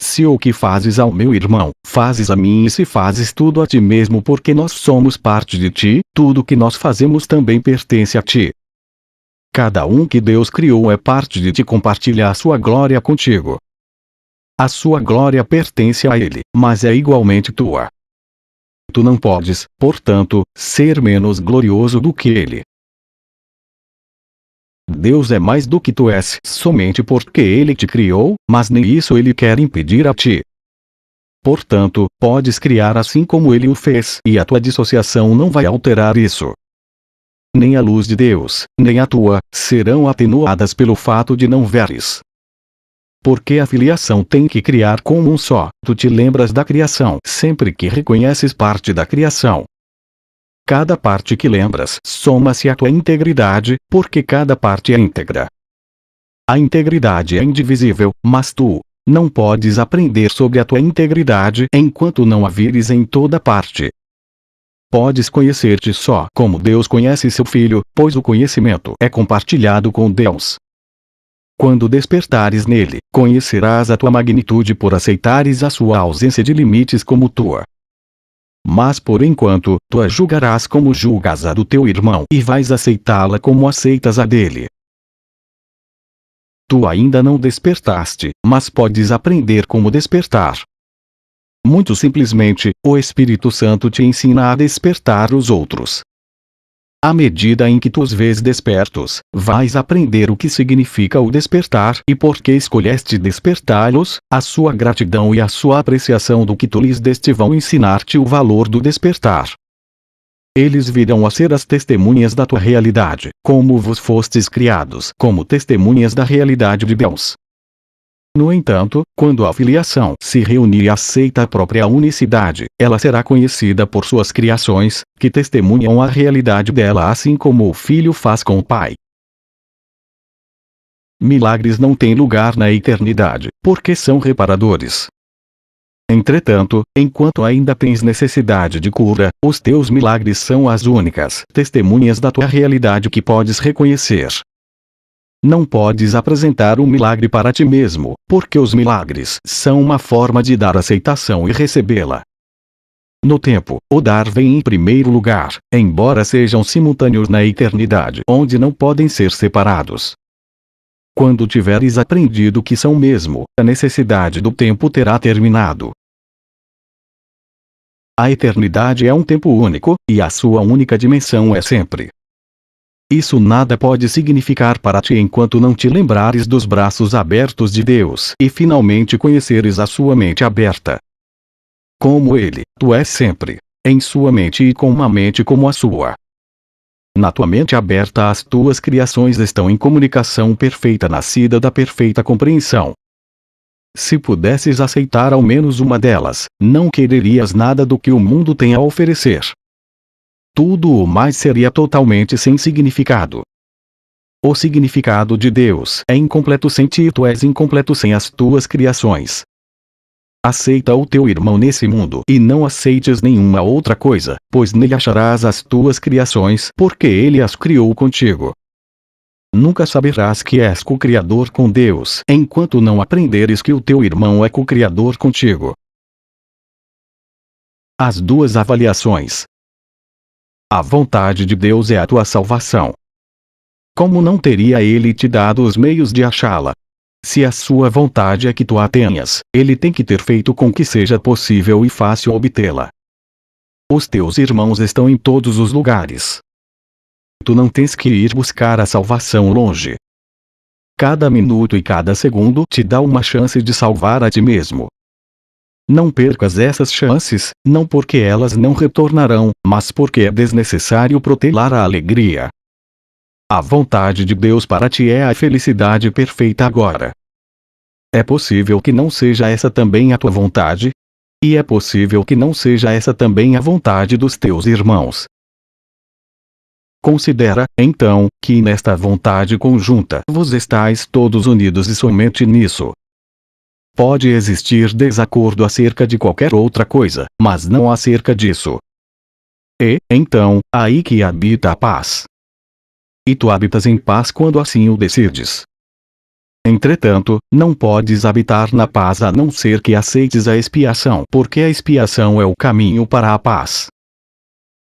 Se o que fazes ao meu irmão, fazes a mim, e se fazes tudo a ti mesmo porque nós somos parte de ti, tudo que nós fazemos também pertence a ti. Cada um que Deus criou é parte de ti, compartilha a sua glória contigo. A sua glória pertence a ele, mas é igualmente tua. Tu não podes, portanto, ser menos glorioso do que ele. Deus é mais do que tu és somente porque ele te criou, mas nem isso ele quer impedir a ti. Portanto, podes criar assim como ele o fez, e a tua dissociação não vai alterar isso. Nem a luz de Deus, nem a tua, serão atenuadas pelo fato de não veres. Porque a filiação tem que criar como um só, tu te lembras da criação sempre que reconheces parte da criação. Cada parte que lembras soma-se à tua integridade, porque cada parte é íntegra. A integridade é indivisível, mas tu não podes aprender sobre a tua integridade enquanto não a vires em toda parte. Podes conhecer-te só como Deus conhece seu Filho, pois o conhecimento é compartilhado com Deus. Quando despertares nele, conhecerás a tua magnitude por aceitares a sua ausência de limites como tua. Mas por enquanto, tu a julgarás como julgas a do teu irmão e vais aceitá-la como aceitas a dele. Tu ainda não despertaste, mas podes aprender como despertar. Muito simplesmente, o Espírito Santo te ensina a despertar os outros. À medida em que tu os vês despertos, vais aprender o que significa o despertar e por que escolheste despertá-los, a sua gratidão e a sua apreciação do que tu lhes deste vão ensinar-te o valor do despertar. Eles virão a ser as testemunhas da tua realidade, como vos fostes criados como testemunhas da realidade de Deus. No entanto, quando a filiação se reunir e aceita a própria unicidade, ela será conhecida por suas criações, que testemunham a realidade dela assim como o filho faz com o pai. Milagres não têm lugar na eternidade, porque são reparadores. Entretanto, enquanto ainda tens necessidade de cura, os teus milagres são as únicas testemunhas da tua realidade que podes reconhecer. Não podes apresentar um milagre para ti mesmo, porque os milagres são uma forma de dar aceitação e recebê-la. No tempo, o dar vem em primeiro lugar, embora sejam simultâneos na eternidade, onde não podem ser separados. Quando tiveres aprendido que são mesmo, a necessidade do tempo terá terminado. A eternidade é um tempo único, e a sua única dimensão é sempre. Isso nada pode significar para ti enquanto não te lembrares dos braços abertos de Deus e finalmente conheceres a sua mente aberta. Como Ele, tu és sempre, em sua mente e com uma mente como a sua. Na tua mente aberta as tuas criações estão em comunicação perfeita nascida da perfeita compreensão. Se pudesses aceitar ao menos uma delas, não quererias nada do que o mundo tem a oferecer. Tudo o mais seria totalmente sem significado. O significado de Deus é incompleto sem ti e tu és incompleto sem as tuas criações. Aceita o teu irmão nesse mundo e não aceites nenhuma outra coisa, pois nele acharás as tuas criações porque ele as criou contigo. Nunca saberás que és co-criador com Deus enquanto não aprenderes que o teu irmão é co-criador contigo. As duas avaliações. A vontade de Deus é a tua salvação. Como não teria Ele te dado os meios de achá-la? Se a sua vontade é que tu a tenhas, Ele tem que ter feito com que seja possível e fácil obtê-la. Os teus irmãos estão em todos os lugares. Tu não tens que ir buscar a salvação longe. Cada minuto e cada segundo te dá uma chance de salvar a ti mesmo. Não percas essas chances, não porque elas não retornarão, mas porque é desnecessário protelar a alegria. A vontade de Deus para ti é a felicidade perfeita agora. É possível que não seja essa também a tua vontade? E é possível que não seja essa também a vontade dos teus irmãos. Considera, então, que nesta vontade conjunta vos estáis todos unidos e somente nisso. Pode existir desacordo acerca de qualquer outra coisa, mas não acerca disso. E, então, aí que habita a paz. E tu habitas em paz quando assim o decides. Entretanto, não podes habitar na paz a não ser que aceites a expiação, porque a expiação é o caminho para a paz.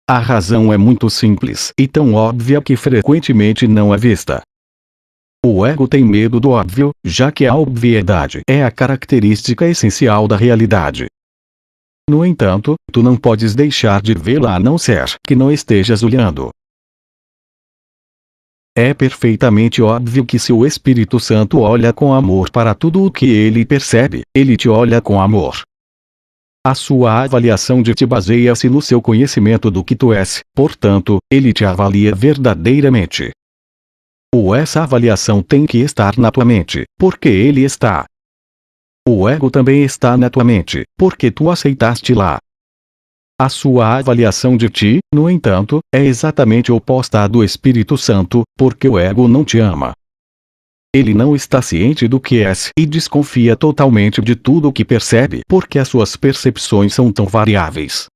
A razão é muito simples e tão óbvia que frequentemente não é vista. O ego tem medo do óbvio, já que a obviedade é a característica essencial da realidade. No entanto, tu não podes deixar de vê-la a não ser que não estejas olhando. É perfeitamente óbvio que se o Espírito Santo olha com amor para tudo o que ele percebe, ele te olha com amor. A sua avaliação de ti baseia-se no seu conhecimento do que tu és, portanto, ele te avalia verdadeiramente. Essa avaliação tem que estar na tua mente, porque ele está. O ego também está na tua mente, porque tu aceitaste lá. A sua avaliação de ti, no entanto, é exatamente oposta à do Espírito Santo, porque o ego não te ama. Ele não está ciente do que és e desconfia totalmente de tudo o que percebe, porque as suas percepções são tão variáveis.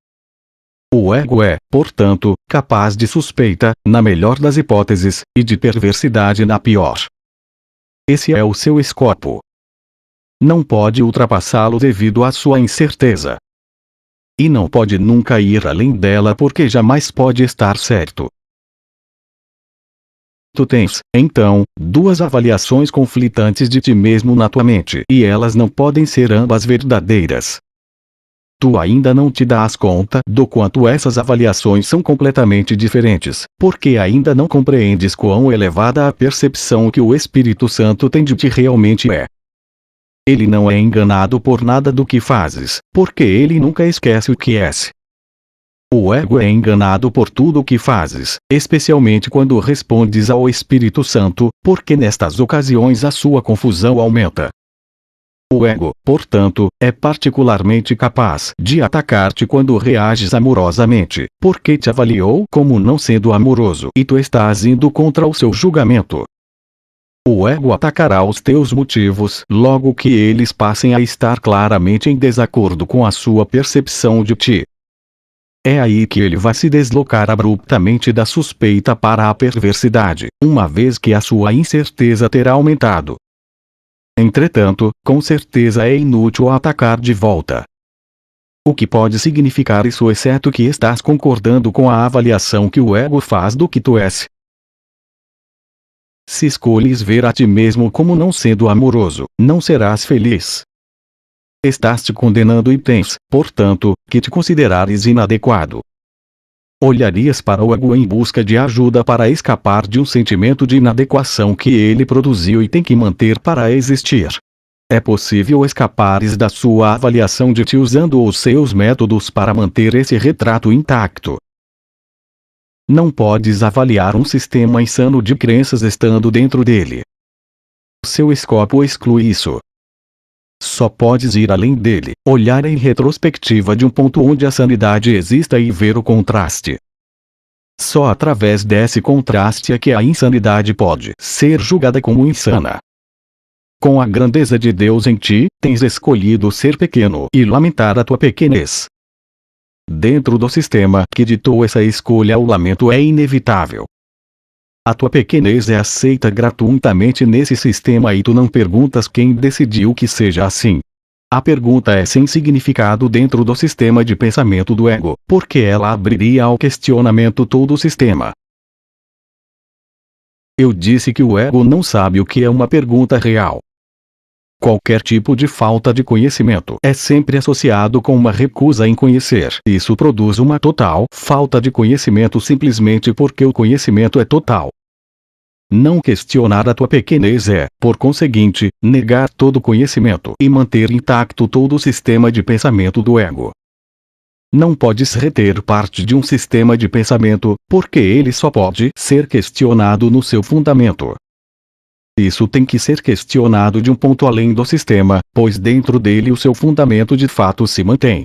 O ego é, portanto, capaz de suspeita, na melhor das hipóteses, e de perversidade na pior. Esse é o seu escopo. Não pode ultrapassá-lo devido à sua incerteza. e não pode nunca ir além dela porque jamais pode estar certo. Tu tens, então, duas avaliações conflitantes de ti mesmo na tua mente, e elas não podem ser ambas verdadeiras. Tu ainda não te dás conta do quanto essas avaliações são completamente diferentes, porque ainda não compreendes quão elevada a percepção que o Espírito Santo tem de ti realmente é. Ele não é enganado por nada do que fazes, porque ele nunca esquece o que és. O ego é enganado por tudo o que fazes, especialmente quando respondes ao Espírito Santo, porque nestas ocasiões a sua confusão aumenta. O ego, portanto, é particularmente capaz de atacar-te quando reages amorosamente, porque te avaliou como não sendo amoroso e tu estás indo contra o seu julgamento. O ego atacará os teus motivos logo que eles passem a estar claramente em desacordo com a sua percepção de ti. É aí que ele vai se deslocar abruptamente da suspeita para a perversidade, uma vez que a sua incerteza terá aumentado. Entretanto, com certeza é inútil atacar de volta. O que pode significar isso exceto que estás concordando com a avaliação que o ego faz do que tu és? Se escolhes ver a ti mesmo como não sendo amoroso, não serás feliz. Estás te condenando e tens, portanto, que te considerares inadequado. Olharias para o ego em busca de ajuda para escapar de um sentimento de inadequação que ele produziu e tem que manter para existir. É possível escapares da sua avaliação de ti usando os seus métodos para manter esse retrato intacto. Não podes avaliar um sistema insano de crenças estando dentro dele. Seu escopo exclui isso. Só podes ir além dele, olhar em retrospectiva de um ponto onde a sanidade exista e ver o contraste. Só através desse contraste é que a insanidade pode ser julgada como insana. Com a grandeza de Deus em ti, tens escolhido ser pequeno e lamentar a tua pequenez. Dentro do sistema que ditou essa escolha, o lamento é inevitável. A tua pequenez é aceita gratuitamente nesse sistema e tu não perguntas quem decidiu que seja assim. A pergunta é sem significado dentro do sistema de pensamento do ego, porque ela abriria ao questionamento todo o sistema. Eu disse que o ego não sabe o que é uma pergunta real. Qualquer tipo de falta de conhecimento é sempre associado com uma recusa em conhecer. Isso produz uma total falta de conhecimento simplesmente porque o conhecimento é total. Não questionar a tua pequenez é, por conseguinte, negar todo conhecimento e manter intacto todo o sistema de pensamento do ego. Não podes reter parte de um sistema de pensamento, porque ele só pode ser questionado no seu fundamento. Isso tem que ser questionado de um ponto além do sistema, pois dentro dele o seu fundamento de fato se mantém.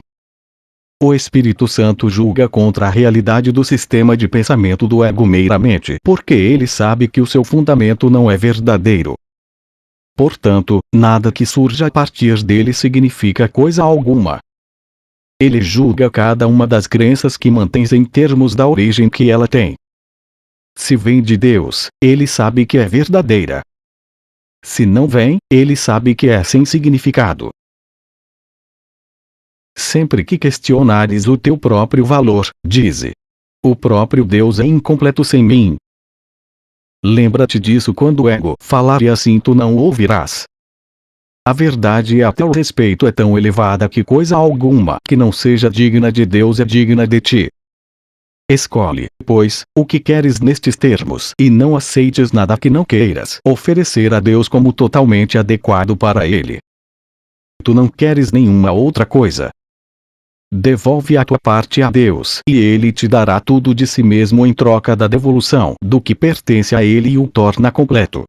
O Espírito Santo julga contra a realidade do sistema de pensamento do ego meramente porque ele sabe que o seu fundamento não é verdadeiro. Portanto, nada que surja a partir dele significa coisa alguma. Ele julga cada uma das crenças que mantens em termos da origem que ela tem. Se vem de Deus, ele sabe que é verdadeira. Se não vem, ele sabe que é sem significado. Sempre que questionares o teu próprio valor, dize: o próprio Deus é incompleto sem mim. Lembra-te disso quando o ego falar e assim tu não ouvirás. A verdade a teu respeito é tão elevada que coisa alguma que não seja digna de Deus é digna de ti. Escolhe, pois, o que queres nestes termos e não aceites nada que não queiras oferecer a Deus como totalmente adequado para Ele. Tu não queres nenhuma outra coisa. Devolve a tua parte a Deus e Ele te dará tudo de si mesmo em troca da devolução do que pertence a Ele e o torna completo.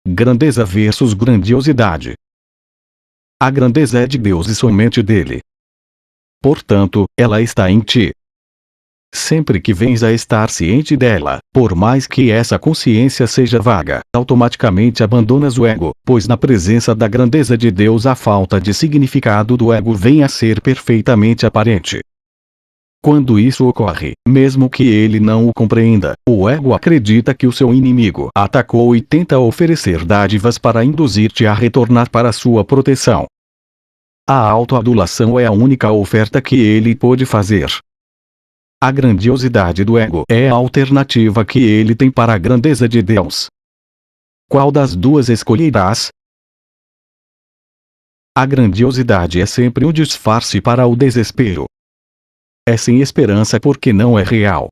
Grandeza versus grandiosidade. A grandeza é de Deus e somente dele. Portanto, ela está em ti. Sempre que vens a estar ciente dela, por mais que essa consciência seja vaga, automaticamente abandonas o ego, pois na presença da grandeza de Deus a falta de significado do ego vem a ser perfeitamente aparente. Quando isso ocorre, mesmo que ele não o compreenda, o ego acredita que o seu inimigo atacou e tenta oferecer dádivas para induzir-te a retornar para sua proteção. A autoadulação é a única oferta que ele pôde fazer. A grandiosidade do ego é a alternativa que ele tem para a grandeza de Deus. Qual das duas escolherás? A grandiosidade é sempre um disfarce para o desespero. É sem esperança porque não é real.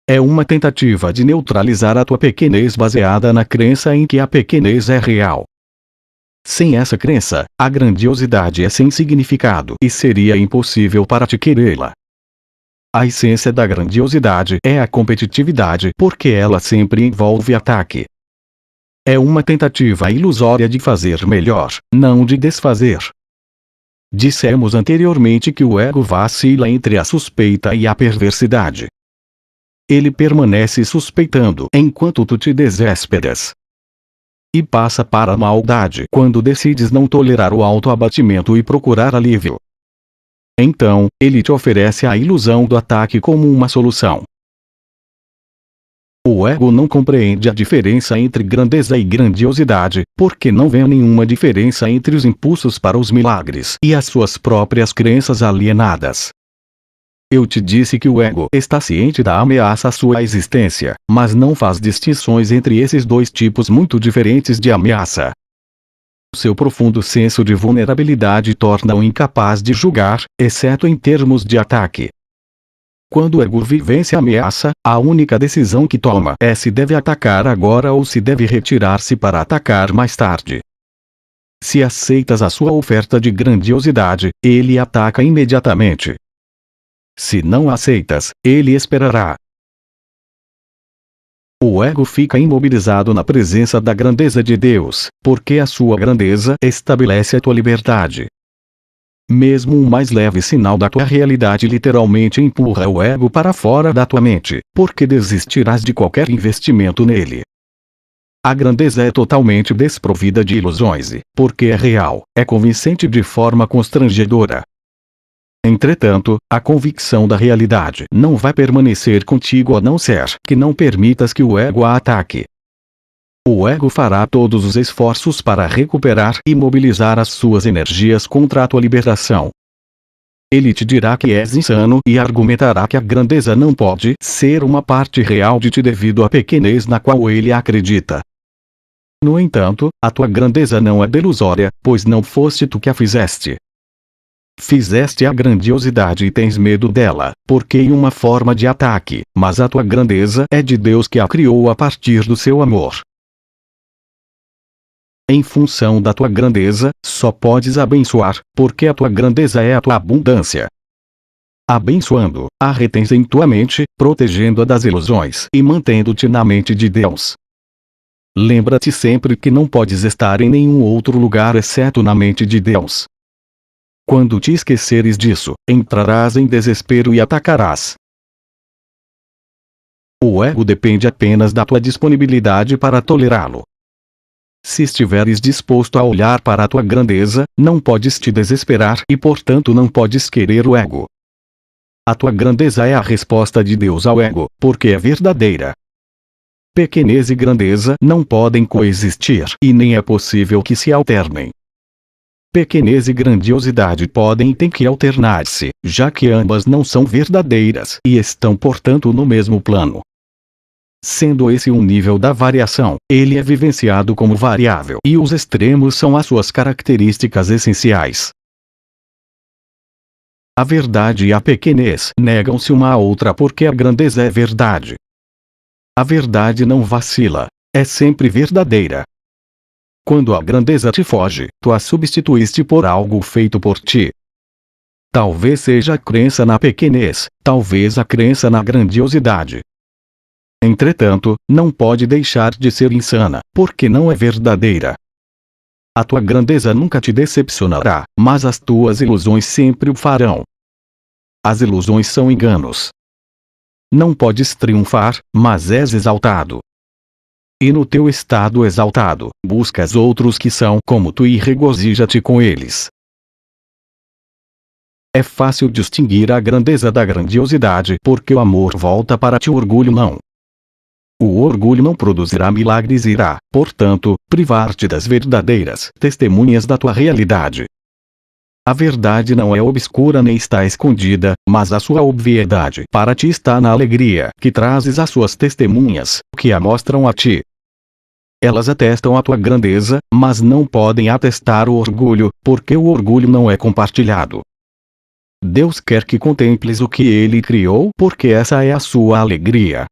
É uma tentativa de neutralizar a tua pequenez baseada na crença em que a pequenez é real. Sem essa crença, a grandiosidade é sem significado e seria impossível para ti querê-la. A essência da grandiosidade é a competitividade porque ela sempre envolve ataque. É uma tentativa ilusória de fazer melhor, não de desfazer. Dissemos anteriormente que o ego vacila entre a suspeita e a perversidade. Ele permanece suspeitando enquanto tu te desesperas. E passa para a maldade quando decides não tolerar o autoabatimento e procurar alívio. Então, ele te oferece a ilusão do ataque como uma solução. O ego não compreende a diferença entre grandeza e grandiosidade, porque não vê nenhuma diferença entre os impulsos para os milagres e as suas próprias crenças alienadas. Eu te disse que o ego está ciente da ameaça à sua existência, mas não faz distinções entre esses dois tipos muito diferentes de ameaça. Seu profundo senso de vulnerabilidade torna-o incapaz de julgar, exceto em termos de ataque. Quando o ego vivencia a ameaça, a única decisão que toma é se deve atacar agora ou se deve retirar-se para atacar mais tarde. Se aceitas a sua oferta de grandiosidade, ele ataca imediatamente. Se não aceitas, ele esperará. O ego fica imobilizado na presença da grandeza de Deus, porque a sua grandeza estabelece a tua liberdade. Mesmo o mais leve sinal da tua realidade literalmente empurra o ego para fora da tua mente, porque desistirás de qualquer investimento nele. A grandeza é totalmente desprovida de ilusões, porque é real, é convincente de forma constrangedora. Entretanto, a convicção da realidade não vai permanecer contigo a não ser que não permitas que o ego a ataque. O ego fará todos os esforços para recuperar e mobilizar as suas energias contra a tua libertação. Ele te dirá que és insano e argumentará que a grandeza não pode ser uma parte real de ti devido à pequenez na qual ele acredita. No entanto, a tua grandeza não é delusória, pois não foste tu que a fizeste. Fizeste a grandiosidade e tens medo dela, porque é uma forma de ataque, mas a tua grandeza é de Deus que a criou a partir do seu amor. Em função da tua grandeza, só podes abençoar, porque a tua grandeza é a tua abundância. Abençoando, a retens em tua mente, protegendo-a das ilusões e mantendo-te na mente de Deus. Lembra-te sempre que não podes estar em nenhum outro lugar exceto na mente de Deus. Quando te esqueceres disso, entrarás em desespero e atacarás. O ego depende apenas da tua disponibilidade para tolerá-lo. Se estiveres disposto a olhar para a tua grandeza, não podes te desesperar e portanto não podes querer o ego. A tua grandeza é a resposta de Deus ao ego, porque é verdadeira. Pequenez e grandeza não podem coexistir e nem é possível que se alternem. Pequenez e grandiosidade podem e têm que alternar-se, já que ambas não são verdadeiras e estão portanto no mesmo plano. Sendo esse um nível da variação, ele é vivenciado como variável e os extremos são as suas características essenciais. A verdade e a pequenez negam-se uma à outra porque a grandeza é verdade. A verdade não vacila, é sempre verdadeira. Quando a grandeza te foge, tu a substituíste por algo feito por ti. Talvez seja a crença na pequenez, talvez a crença na grandiosidade. Entretanto, não pode deixar de ser insana, porque não é verdadeira. A tua grandeza nunca te decepcionará, mas as tuas ilusões sempre o farão. As ilusões são enganos. Não podes triunfar, mas és exaltado. E no teu estado exaltado, buscas outros que são como tu e regozija-te com eles. É fácil distinguir a grandeza da grandiosidade porque o amor volta para ti, o orgulho não. O orgulho não produzirá milagres e irá, portanto, privar-te das verdadeiras testemunhas da tua realidade. A verdade não é obscura nem está escondida, mas a sua obviedade para ti está na alegria que trazes às suas testemunhas, que a mostram a ti. Elas atestam a tua grandeza, mas não podem atestar o orgulho, porque o orgulho não é compartilhado. Deus quer que contemples o que Ele criou, porque essa é a sua alegria.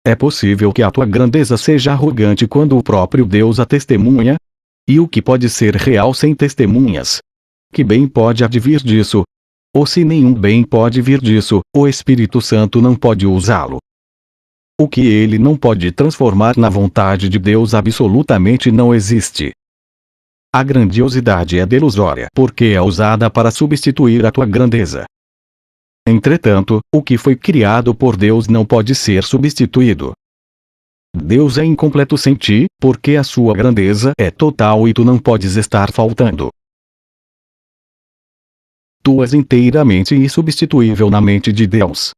É possível que a tua grandeza seja arrogante quando o próprio Deus a testemunha? E o que pode ser real sem testemunhas? Que bem pode advir disso? Ou se nenhum bem pode vir disso, o Espírito Santo não pode usá-lo. O que ele não pode transformar na vontade de Deus absolutamente não existe. A grandiosidade é delusória porque é usada para substituir a tua grandeza. Entretanto, o que foi criado por Deus não pode ser substituído. Deus é incompleto sem ti, porque a sua grandeza é total e tu não podes estar faltando. Tu és inteiramente insubstituível na mente de Deus.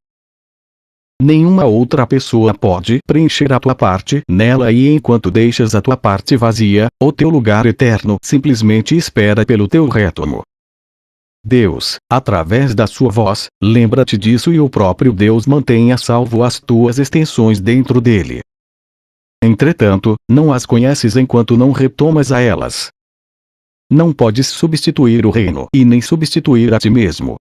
Nenhuma outra pessoa pode preencher a tua parte nela e enquanto deixas a tua parte vazia, o teu lugar eterno simplesmente espera pelo teu retorno. Deus, através da sua voz, lembra-te disso e o próprio Deus mantém a salvo as tuas extensões dentro dele. Entretanto, não as conheces enquanto não retomas a elas. Não podes substituir o reino e nem substituir a ti mesmo.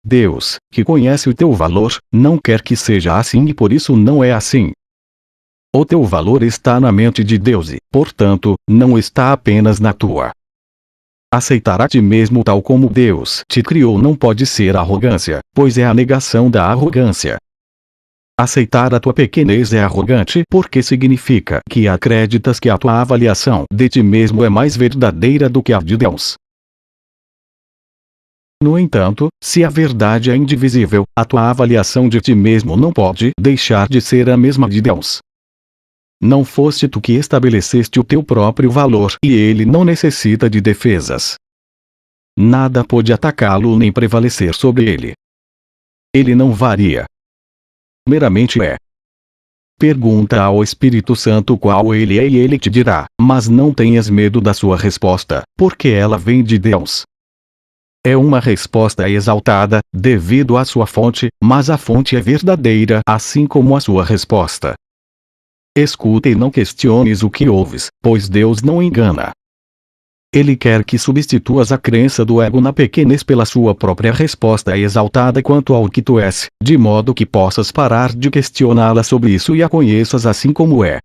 Deus, que conhece o teu valor, não quer que seja assim e por isso não é assim. O teu valor está na mente de Deus e, portanto, não está apenas na tua. Aceitar a ti mesmo tal como Deus te criou não pode ser arrogância, pois é a negação da arrogância. Aceitar a tua pequenez é arrogante porque significa que acreditas que a tua avaliação de ti mesmo é mais verdadeira do que a de Deus. No entanto, se a verdade é indivisível, a tua avaliação de ti mesmo não pode deixar de ser a mesma de Deus. Não foste tu que estabeleceste o teu próprio valor e ele não necessita de defesas. Nada pode atacá-lo nem prevalecer sobre ele. Ele não varia. Meramente é. Pergunta ao Espírito Santo qual ele é e ele te dirá, mas não tenhas medo da sua resposta, porque ela vem de Deus. É uma resposta exaltada, devido à sua fonte, mas a fonte é verdadeira assim como a sua resposta. Escuta e não questiones o que ouves, pois Deus não engana. Ele quer que substituas a crença do ego na pequenez pela sua própria resposta exaltada quanto ao que tu és, de modo que possas parar de questioná-la sobre isso e a conheças assim como é.